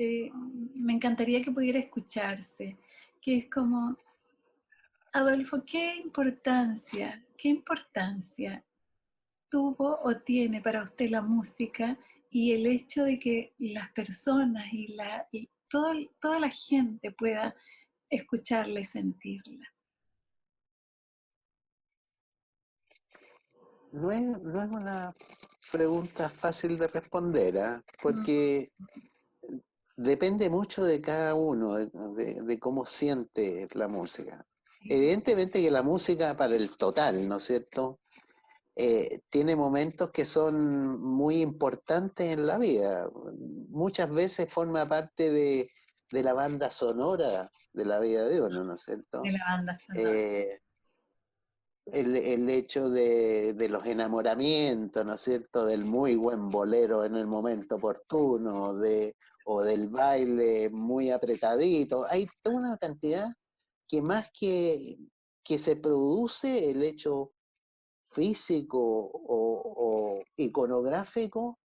me encantaría que pudiera escucharse, que es como, Adolfo, qué importancia tuvo o tiene para usted la música y el hecho de que las personas y toda la gente pueda escucharla y sentirla? No es una pregunta fácil de responder, ¿ah? Mm, Porque depende mucho de cada uno, de cómo siente la música. sí, Evidentemente que la música para el total, ¿no es cierto? Tiene momentos que son muy importantes en la vida. Muchas veces forma parte de la banda sonora de la vida de uno, ¿no es de cierto? la banda sonora. Eh, el hecho de los enamoramientos, ¿no es cierto? Del muy buen bolero en el momento oportuno, o del baile muy apretadito. Hay toda una cantidad que más que se produce el hecho físico o iconográfico,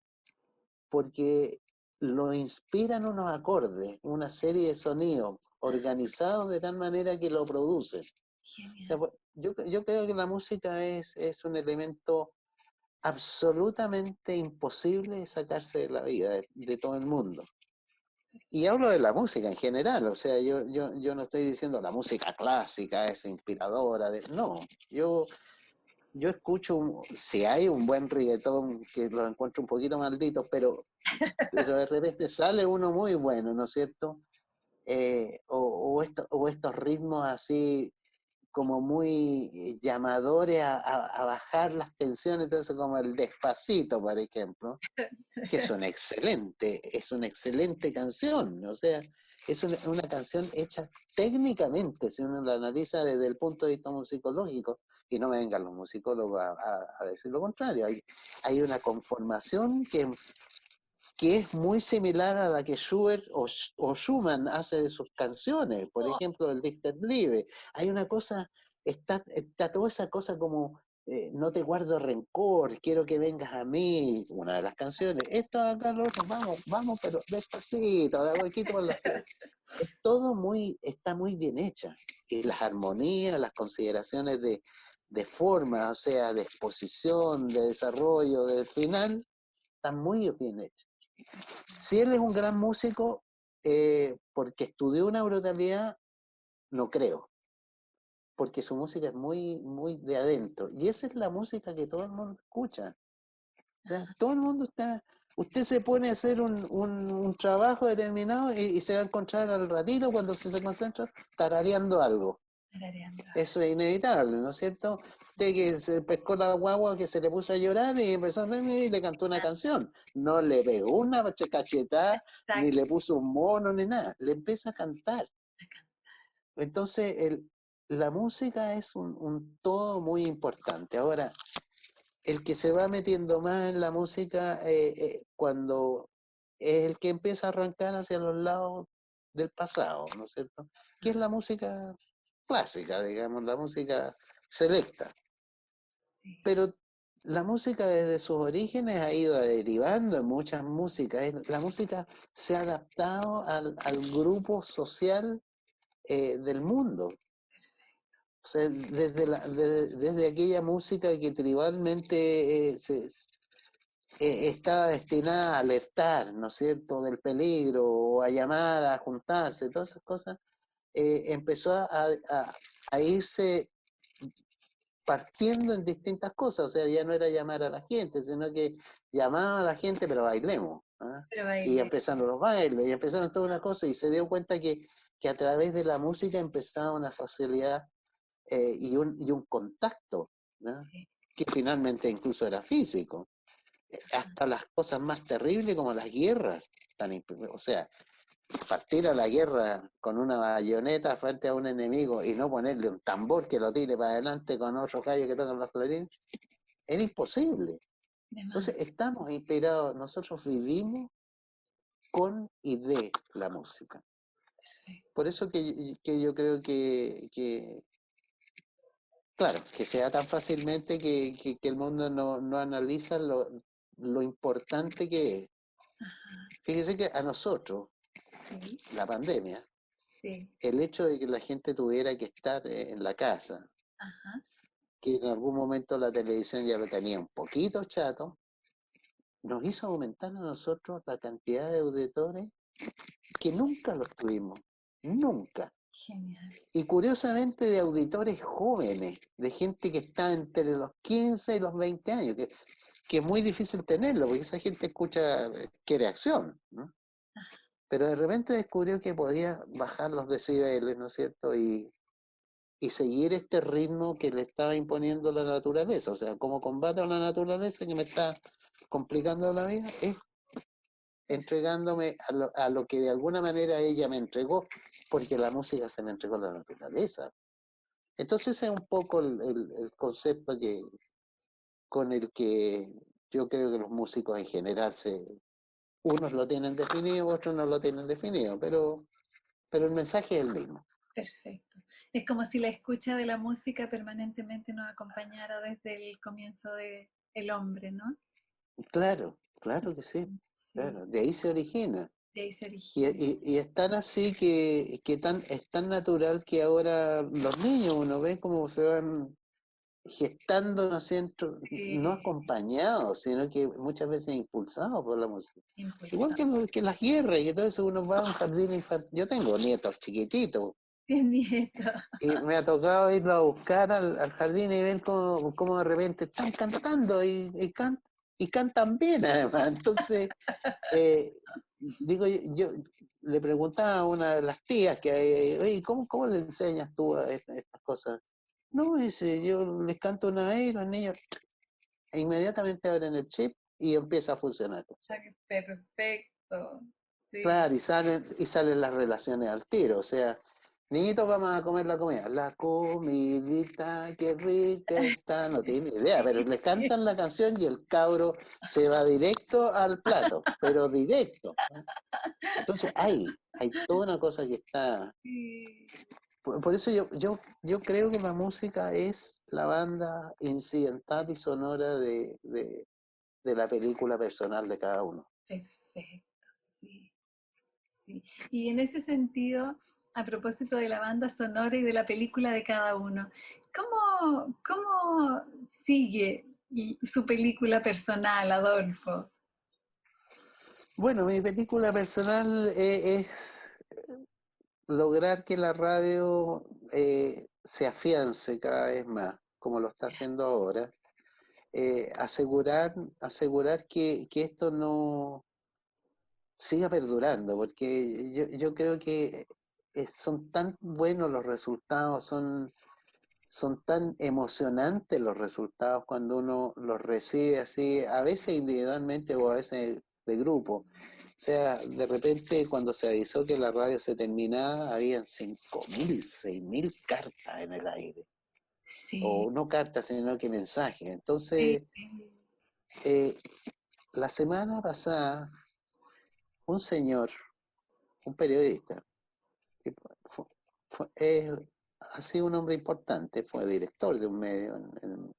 porque lo inspiran unos acordes, una serie de sonidos organizados de tal manera que lo producen. Genial. Yo creo que la música es un elemento absolutamente imposible de sacarse de la vida de todo el mundo. Y hablo de la música en general, o sea, yo no estoy diciendo la música clásica es inspiradora, no, yo escucho, si hay un buen reggaetón que lo encuentro un poquito maldito, pero de repente sale uno muy bueno, ¿no es cierto? O estos ritmos así como muy llamadores a bajar las tensiones, entonces como el Despacito, por ejemplo, que es una excelente canción, o sea, es una canción hecha técnicamente, si uno la analiza desde el punto de vista musicológico, y no me vengan los musicólogos a decir lo contrario, hay una conformación que es muy similar a la que Schubert o Schumann hace de sus canciones, por Oh, ejemplo, el Liebe. Hay una cosa, está toda esa cosa como no te guardo rencor, quiero que vengas a mí, una de las canciones. Esto acá, lo otro, vamos, vamos, pero despacito, de a poquito por las pies. Es todo está muy bien hecha. Y las armonías, las consideraciones de forma, o sea, de exposición, de desarrollo, de final, están muy bien hechas. Si él es un gran músico, porque estudió una brutalidad, no creo, porque su música es muy, muy de adentro. Y esa es la música que todo el mundo escucha. O sea, todo el mundo usted se pone a hacer un trabajo determinado y se va a encontrar al ratito cuando se concentra tarareando algo. tarareando. Eso es inevitable, ¿no es cierto? Usted que se pescó la guagua que se le puso a llorar y empezó a y le cantó una canción. No le pegó una cachetada, ni Exacto. le puso un mono, ni nada. Le empieza a cantar. Entonces, la música es un todo muy importante. Ahora, el que se va metiendo más en la música cuando es el que empieza a arrancar hacia los lados del pasado, ¿no es cierto? Que es la música clásica, digamos, la música selecta. Sí. Pero la música desde sus orígenes ha ido derivando en muchas músicas. La música se ha adaptado al grupo social del mundo. O sea, desde aquella música que tribalmente estaba destinada a alertar, ¿no es cierto?, del peligro, o a llamar, a juntarse, todas esas cosas, empezó a irse partiendo en distintas cosas, o sea, ya no era llamar a la gente, sino que llamaba a la gente, pero bailemos, ¿ah? Pero Y baile. empezaron los bailes, y empezaron toda una cosa, y se dio cuenta que a través de la música empezaba una socialidad y un contacto, ¿no? Sí. Que finalmente incluso era físico. Hasta las cosas más terribles como las guerras, o sea, partir a la guerra con una bayoneta frente a un enemigo y no ponerle un tambor que lo tire para adelante con otro gallo que tocan los clarines, era imposible. De más. Entonces estamos inspirados, nosotros vivimos con y de la música. Por eso que yo creo que claro, que se da tan fácilmente que el mundo no analiza lo importante que es. Ajá. Fíjese que a nosotros, Sí. la pandemia, Sí. el hecho de que la gente tuviera que estar en la casa, Ajá. que en algún momento la televisión ya lo tenía un poquito chato, nos hizo aumentar a nosotros la cantidad de auditores que nunca los tuvimos, nunca. Genial. Y curiosamente de auditores jóvenes, de gente que está entre los 15 y los 20 años, que es muy difícil tenerlo, porque esa gente escucha, quiere acción, ¿no? Pero de repente descubrió que podía bajar los decibeles, ¿no es cierto? Y seguir este ritmo que le estaba imponiendo la naturaleza. O sea, como combate a la naturaleza que me está complicando la vida, es entregándome a lo que de alguna manera ella me entregó, porque la música se me entregó a la naturaleza. Entonces ese es un poco el concepto con el que yo creo que los músicos en general unos lo tienen definido, otros no lo tienen definido, pero el mensaje es el mismo. Perfecto. Es como si la escucha de la música permanentemente nos acompañara desde el comienzo del hombre, ¿no? Claro, claro que sí, Sí, claro, de ahí se origina. de ahí se Y, origina. y, y es tan así es tan natural que ahora los niños, uno ve cómo se van gestando, ¿no es cierto? No acompañados, sino que muchas veces impulsados por la música. Igual Impulsado. que las guerras y que todo eso, uno va a un jardín infantil. Yo tengo nietos chiquititos Bien, nieto. y me ha tocado irlo a buscar al jardín y ver cómo de repente están cantando y cantan bien además. Entonces, eh, digo, yo le preguntaba a una de las tías que hay, oye, ¿cómo le enseñas tú a estas cosas? No, dice, yo les canto una vez y los niños inmediatamente abren el chip y empieza a funcionar. Perfecto. Sí. Claro, y salen las relaciones al tiro, o sea, niñitos, vamos a comer la comida. La comidita, qué rica está, no tiene idea, pero les cantan la canción y el cabro se va directo al plato, pero directo. Entonces hay toda una cosa que está. Sí. Por eso yo creo que la música es la banda incidental y sonora de la película personal de cada uno. Perfecto, sí. Sí. Y en ese sentido, a propósito de la banda sonora y de la película de cada uno, ¿cómo sigue su película personal, Adolfo? Bueno, mi película personal es lograr que la radio se afiance cada vez más, como lo está haciendo ahora. Asegurar que esto no siga perdurando, porque yo creo que son tan buenos los resultados, son tan emocionantes los resultados cuando uno los recibe así, a veces individualmente o a veces de grupo. O sea, de repente cuando se avisó que la radio se terminaba, habían 5.000, 6.000 cartas en el aire. Sí, O no cartas, sino que mensajes. sí, Entonces, eh, la semana pasada, un señor, un periodista, que ha sido un hombre importante, fue director de un medio en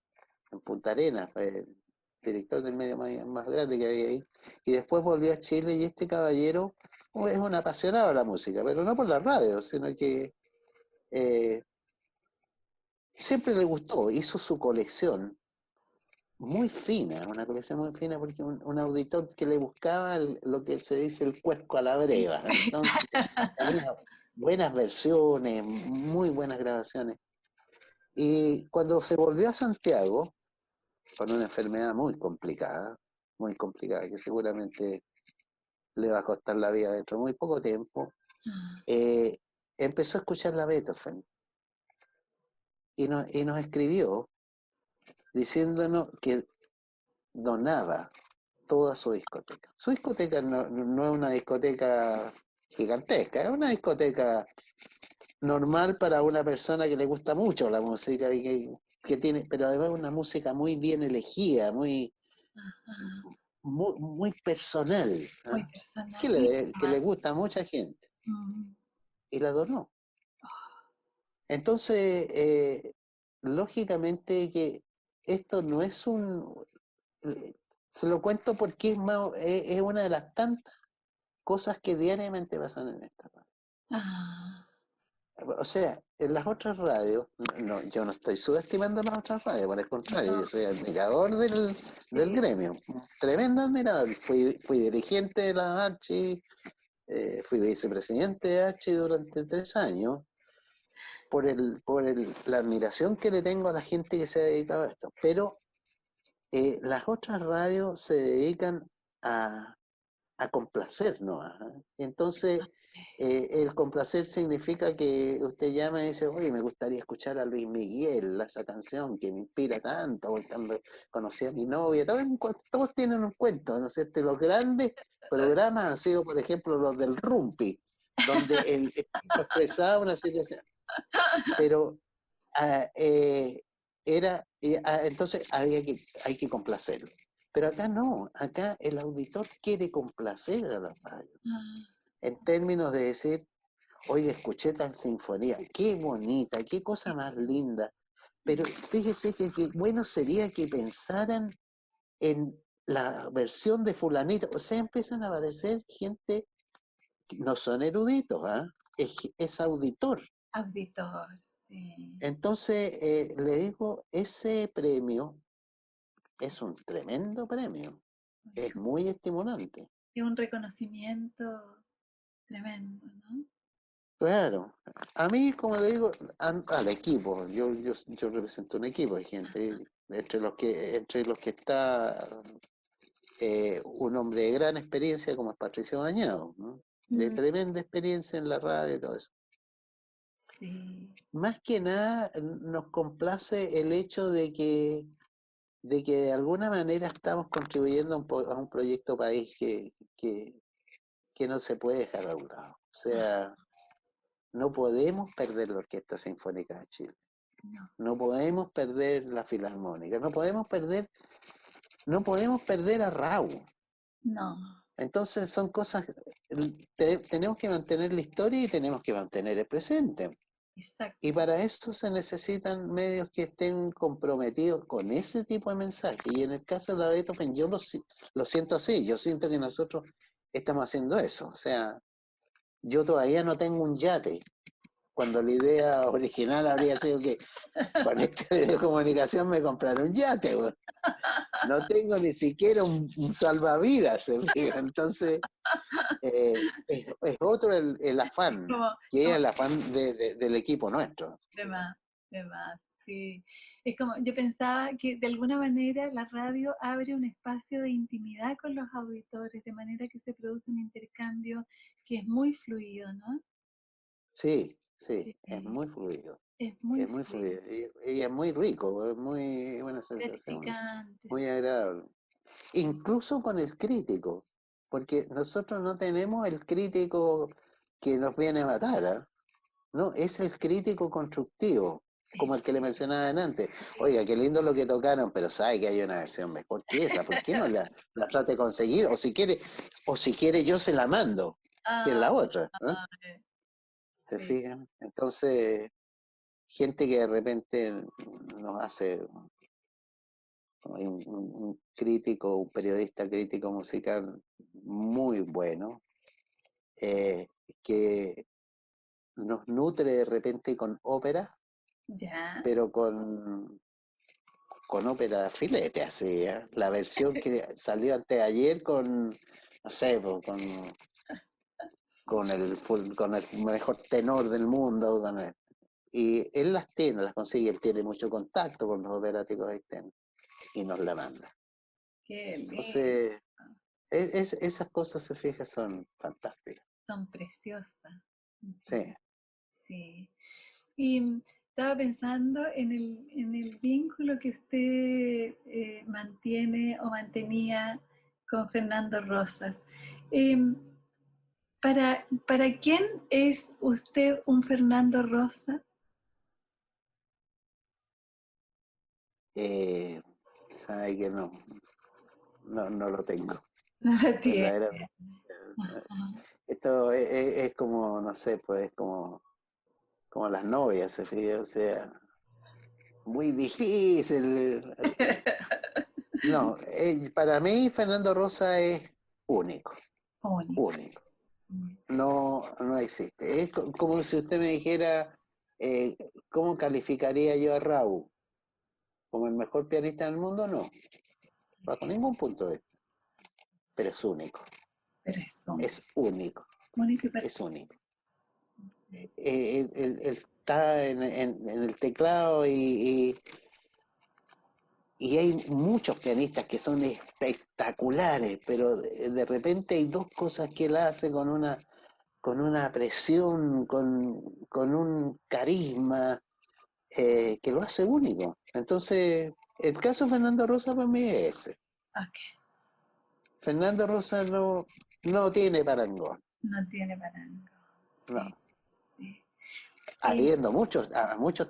Punta Arenas, fue el director del medio más grande que había ahí, y después volvió a Chile y este caballero es un apasionado de la música, pero no por la radio, sino que eh, siempre le gustó, hizo su colección muy fina, una colección muy fina porque un auditor que le buscaba lo que se dice el cuesco a la breva, entonces tenía buenas versiones, muy buenas grabaciones. Y cuando se volvió a Santiago, con una enfermedad muy complicada, que seguramente le va a costar la vida dentro de muy poco tiempo, eh, empezó a escuchar la Beethoven y nos escribió diciéndonos que donaba toda su discoteca. Su discoteca no es una discoteca gigantesca, es una discoteca normal para una persona que le gusta mucho la música y que tiene, pero además una música muy bien elegida, muy personal, muy ¿eh? personal, que, muy que le íntima. gusta a mucha gente Mm. y la donó. Entonces, lógicamente que esto no es se lo cuento porque es una de las tantas cosas que diariamente pasan en esta radio. Ah, O sea, en las otras radios, no, yo no estoy subestimando las otras radios, por el contrario, no, yo soy admirador del sí, gremio, tremendo admirador. Fui dirigente de la H, fui vicepresidente de H durante 3 años la admiración que le tengo a la gente que se ha dedicado a esto. Pero las otras radios se dedican a complacer nomás, ¿eh? Entonces, el complacer significa que usted llama y dice, oye, me gustaría escuchar a Luis Miguel, esa canción que me inspira tanto, cuando conocí a mi novia, todos tienen un cuento, ¿no es cierto? Y los grandes programas han sido, por ejemplo, los del Rumpi, donde el tipo expresaba una situación, pero entonces hay que complacerlo. Pero acá no, acá el auditor quiere complacer a la radio, en términos de decir, oye, escuché tal sinfonía, qué bonita, qué cosa más linda. Pero fíjese que bueno sería que pensaran en la versión de fulanito. O sea, empiezan a aparecer gente, no son eruditos, ¿ah? Es auditor. Auditor, sí. Entonces, le digo, ese premio es un tremendo premio, es muy estimulante. Es un reconocimiento tremendo, ¿no? Claro, a mí, como le digo, al equipo, yo represento un equipo de gente, entre los que está un hombre de gran experiencia como es Patricio Bañado, ¿no? De tremenda experiencia en la radio y todo eso. Sí. Más que nada nos complace el hecho de que de alguna manera estamos contribuyendo a un proyecto país que no se puede dejar a un lado. O sea, no podemos perder la Orquesta Sinfónica de Chile. No podemos perder la Filarmónica. No podemos perder a Raúl. No. Entonces son cosas, tenemos que mantener la historia y tenemos que mantener el presente. Exacto. Y para eso se necesitan medios que estén comprometidos con ese tipo de mensaje. Y en el caso de la Beethoven, yo lo siento así. Yo siento que nosotros estamos haciendo eso. O sea, yo todavía no tengo un yate, cuando la idea original habría sido que con esta videocomunicación me comprara un yate. Pues. No tengo ni siquiera un salvavidas. Entonces, es otro el afán, que es el afán del equipo nuestro. De más, sí. Es como, yo pensaba que de alguna manera la radio abre un espacio de intimidad con los auditores, de manera que se produce un intercambio que es muy fluido, ¿no? Sí, es muy fluido. Es muy fluido. Y es muy rico, es muy buena sensación, muy agradable. Incluso con el crítico, porque nosotros no tenemos el crítico que nos viene a matar, ¿eh? No, es el crítico constructivo, como el que le mencionaba antes. Oiga, qué lindo lo que tocaron, pero sabe que hay una versión mejor que esa, ¿por qué no la trate de conseguir? O si quiere yo se la mando, que es la otra, ¿no? ¿Se fijan? Entonces, gente que de repente nos hace un crítico, un periodista crítico musical muy bueno, que nos nutre de repente con ópera, pero con ópera filete, así, ¿eh? La versión que salió antes de ayer con, no sé, con el mejor tenor del mundo, y él las consigue, él tiene mucho contacto con los operáticos externos y nos la manda. Qué lindo. Entonces, esas cosas, se fija, son fantásticas. Son preciosas. Sí. Sí. Y estaba pensando en el vínculo que usted mantiene o mantenía con Fernando Rosas. ¿Para quién es usted un Fernando Rosas? Sabe que no lo tengo. No lo tiene. Esto es como, no sé, pues es como las novias, se fija, o sea, muy difícil. No, para mí Fernando Rosa es único. Único. No existe. Es como si usted me dijera, ¿cómo calificaría yo a Raúl? ¿Como el mejor pianista del mundo? No, bajo ningún punto de vista. Pero es único. Es único. Es único. él está en el teclado y hay muchos pianistas que son espectaculares, pero de repente hay dos cosas que él hace con una presión, con un carisma que lo hace único. Entonces, el caso de Fernando Rosa para mí es ese. Ok, Fernando Rosa no tiene parangón. no tiene parangón. No. Sí, sí. Habiendo muchos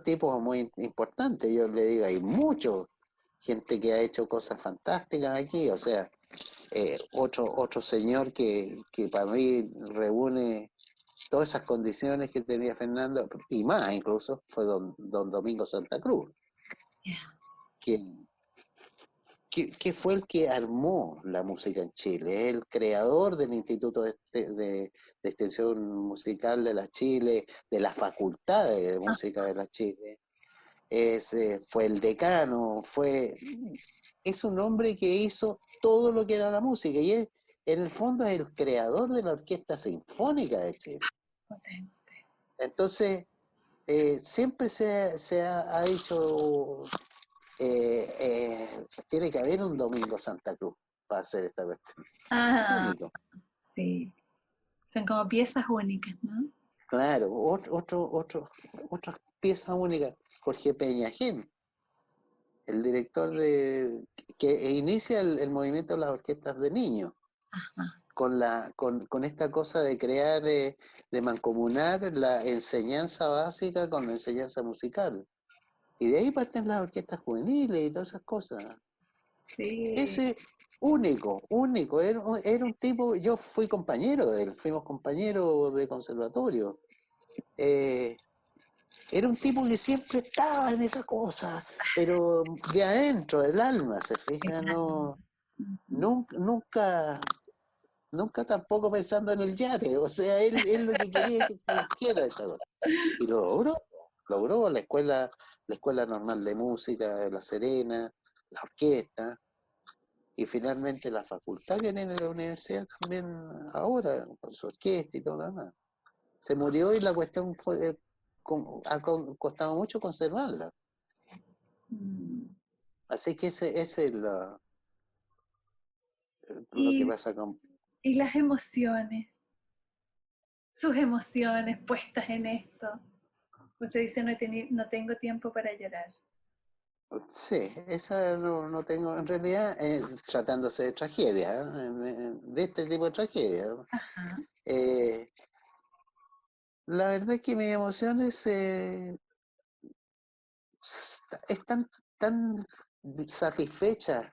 tipos muy importantes, yo le digo, hay mucha gente que ha hecho cosas fantásticas aquí, o sea, otro señor que para mí reúne todas esas condiciones que tenía Fernando, y más incluso, fue don Domingo Santa Cruz, Yeah. quien, que fue el que armó la música en Chile, es el creador del Instituto de Extensión Musical de la Chile, de la Facultad de Ah, Música de la Chile, fue el decano, es un hombre que hizo todo lo que era la música y en el fondo es el creador de la Orquesta Sinfónica de Chile. potente. Entonces, siempre se ha dicho, tiene que haber un Domingo Santa Cruz para hacer esta cuestión. Ah, Único. sí. Son como piezas únicas, ¿no? Claro, otra pieza única, Jorge Peñagén, el director que inicia el movimiento de las orquestas de niños, Ajá. con esta cosa de crear, de mancomunar la enseñanza básica con la enseñanza musical. Y de ahí parten las orquestas juveniles y todas esas cosas. Sí. Ese único, era un tipo, yo fui compañero de él, fuimos compañeros de conservatorio. Eh, Era un tipo que siempre estaba en esa cosa, pero de adentro, del alma, se fija, no, Ujú. nunca tampoco pensando en el yate, o sea, él lo que quería es que se hiciera esa cosa. Y lo logró la escuela normal de música de La Serena, la orquesta, y finalmente la facultad que tiene la universidad también ahora, con su orquesta y todo lo demás. Se murió y la cuestión fue, ha costado mucho conservarla. Mm. Así que ese es lo que Y, pasa con... y las emociones, sus emociones puestas en esto. Usted dice, no tengo tiempo para llorar. Sí, esa no tengo, en realidad, tratándose de tragedia, de este tipo de tragedia. Ajá. Eh, la verdad es que mis emociones están tan satisfechas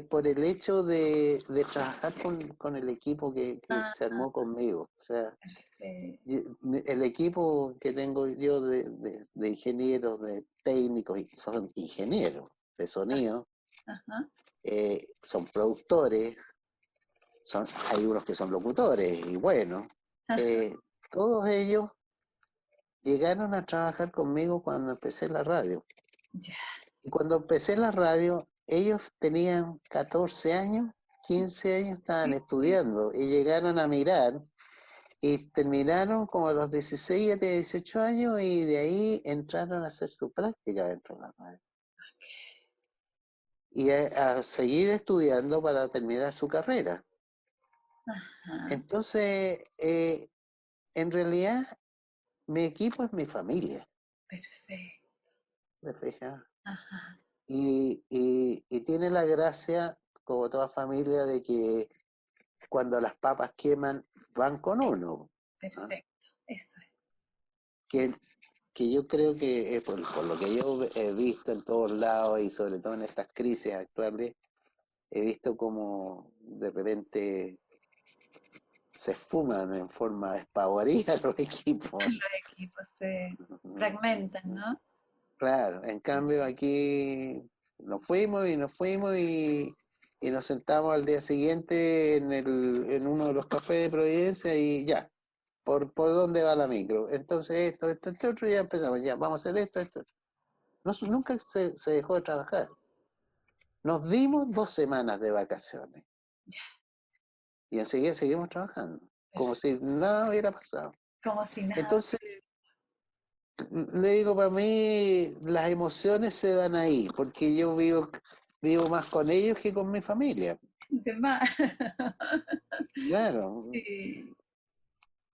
por el hecho de trabajar con el equipo que Ah, se armó conmigo. O sea, perfecto. el equipo que tengo yo de ingenieros, de técnicos, y son ingenieros de sonido, Ajá. son productores, hay unos que son locutores, y bueno, Ajá. eh, todos ellos llegaron a trabajar conmigo cuando empecé la radio. Ya. Y cuando empecé la radio, ellos tenían 14 años, 15 años, estaban estudiando y llegaron a mirar y terminaron como a los 16 a 18 años y de ahí entraron a hacer su práctica dentro de la radio. Y a seguir estudiando para terminar su carrera. Ajá. Entonces, en realidad, mi equipo es mi familia, Perfecto. ¿te fijas? Ajá. Y tiene la gracia, como toda familia, de que cuando las papas queman, van con uno, ¿no? Perfecto. Eso es. Que, que yo creo que, por lo que yo he visto en todos lados y sobre todo en estas crisis actuales, he visto como de repente se fuman en forma despavorida los equipos. Los equipos se fragmentan, ¿no? Claro, en cambio aquí nos fuimos y nos sentamos al día siguiente en uno de los cafés de Providencia y ya, ¿por dónde va la micro? Entonces esto, otro, ya empezamos, ya, vamos a hacer esto. No, nunca se dejó de trabajar. Nos dimos 2 semanas de vacaciones Ya. y enseguida seguimos trabajando, como Perfecto. si nada hubiera pasado. Como si nada. Entonces, le digo, para mí las emociones se dan ahí, porque yo vivo más con ellos que con mi familia. De más. Claro. Sí.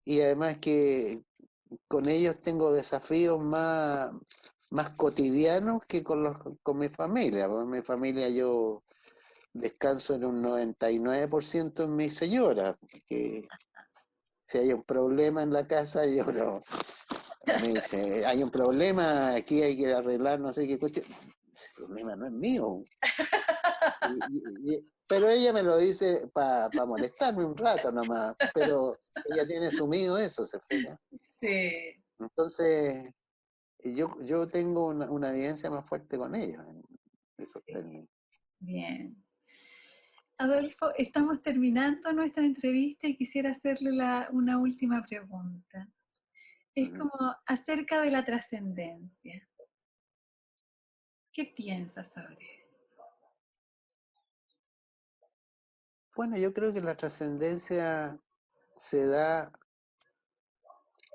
Y además que con ellos tengo desafíos más cotidianos que con mi familia. Con mi familia yo descanso en un 99% en mi señora, que si hay un problema en la casa, yo no. Me dice, hay un problema, aquí hay que arreglar, no sé qué cuestión. Ese problema no es mío. Pero ella me lo dice para molestarme un rato nomás, pero ella tiene asumido eso, ¿se fija? Sí. Entonces, yo tengo una evidencia más fuerte con ellos en esos Sí. términos. Bien. Adolfo, estamos terminando nuestra entrevista y quisiera hacerle una última pregunta. Es Ujú. como acerca de la trascendencia. ¿Qué piensas sobre eso? Bueno, yo creo que la trascendencia se da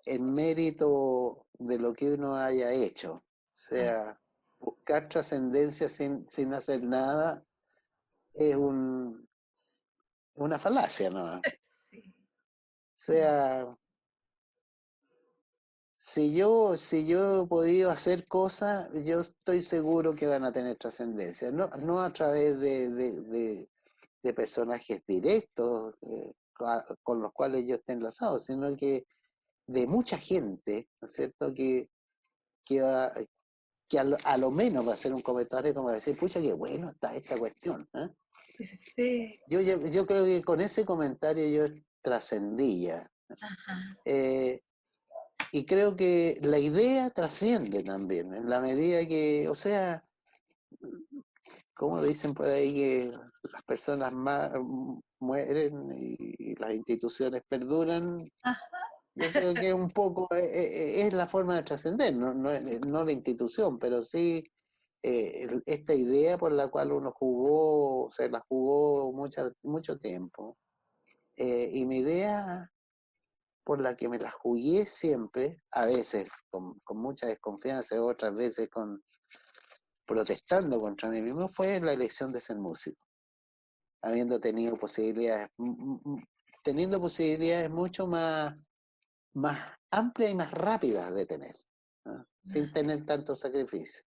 en mérito de lo que uno haya hecho. O Ah, sea, buscar trascendencia sin hacer nada es una falacia, ¿no? O sí. sea, si yo he podido hacer cosas, yo estoy seguro que van a tener trascendencia. No a través de personajes directos con los cuales yo esté enlazado, sino que de mucha gente, ¿no es cierto? Que a lo menos va a ser un comentario como decir, pucha, qué bueno está esta cuestión. ¿Eh? Perfecto. Yo creo que con ese comentario yo trascendía. Ajá. Eh, y creo que la idea trasciende también, en la medida que, o sea, como dicen por ahí que las personas mueren y las instituciones perduran, Ajá. yo creo que un poco es la forma de trascender, no la institución, pero sí esta idea por la cual uno jugó, se la jugó mucho tiempo. Y mi idea por la que me la jugué siempre, a veces con mucha desconfianza, otras veces protestando contra mí mismo, fue la elección de ser músico, habiendo teniendo posibilidades mucho más amplias y más rápidas de tener, ¿no? Sin tener tanto sacrificio.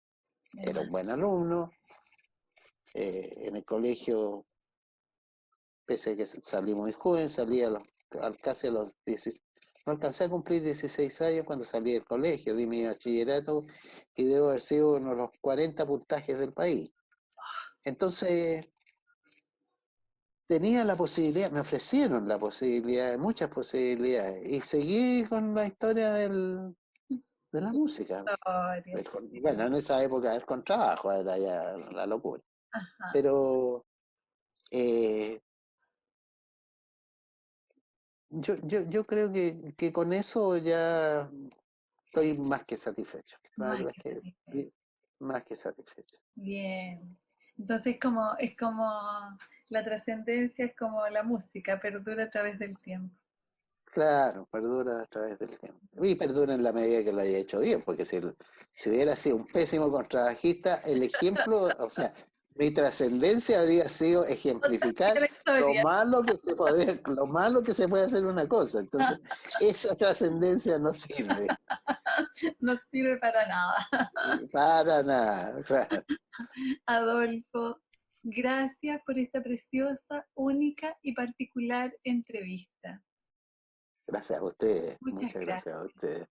De Era un más. buen alumno, en el colegio, pese a que salí muy joven, casi a los 16, no alcancé a cumplir 16 años cuando salí del colegio, di mi bachillerato y debo haber sido uno de los 40 puntajes del país. Entonces, tenía la posibilidad, me ofrecieron la posibilidad, muchas posibilidades, y seguí con la historia de la música. Historia. Bueno, en esa época con trabajo era ya la locura. Ajá. Pero yo creo que con eso ya estoy más que satisfecho. La Más verdad que es que satisfecho. más que satisfecho. Bien. Entonces es como la trascendencia es como la música, perdura a través del tiempo. Claro, perdura a través del tiempo. Y perdura en la medida que lo haya hecho bien, porque si hubiera sido un pésimo contrabajista, el ejemplo, o sea, mi trascendencia habría sido ejemplificar La historia lo malo que se puede hacer una cosa. Entonces, esa trascendencia no sirve no sirve para nada. para nada. Claro. Adolfo, gracias por esta preciosa, única y particular entrevista. Gracias a ustedes, Muchas muchas gracias. gracias a ustedes.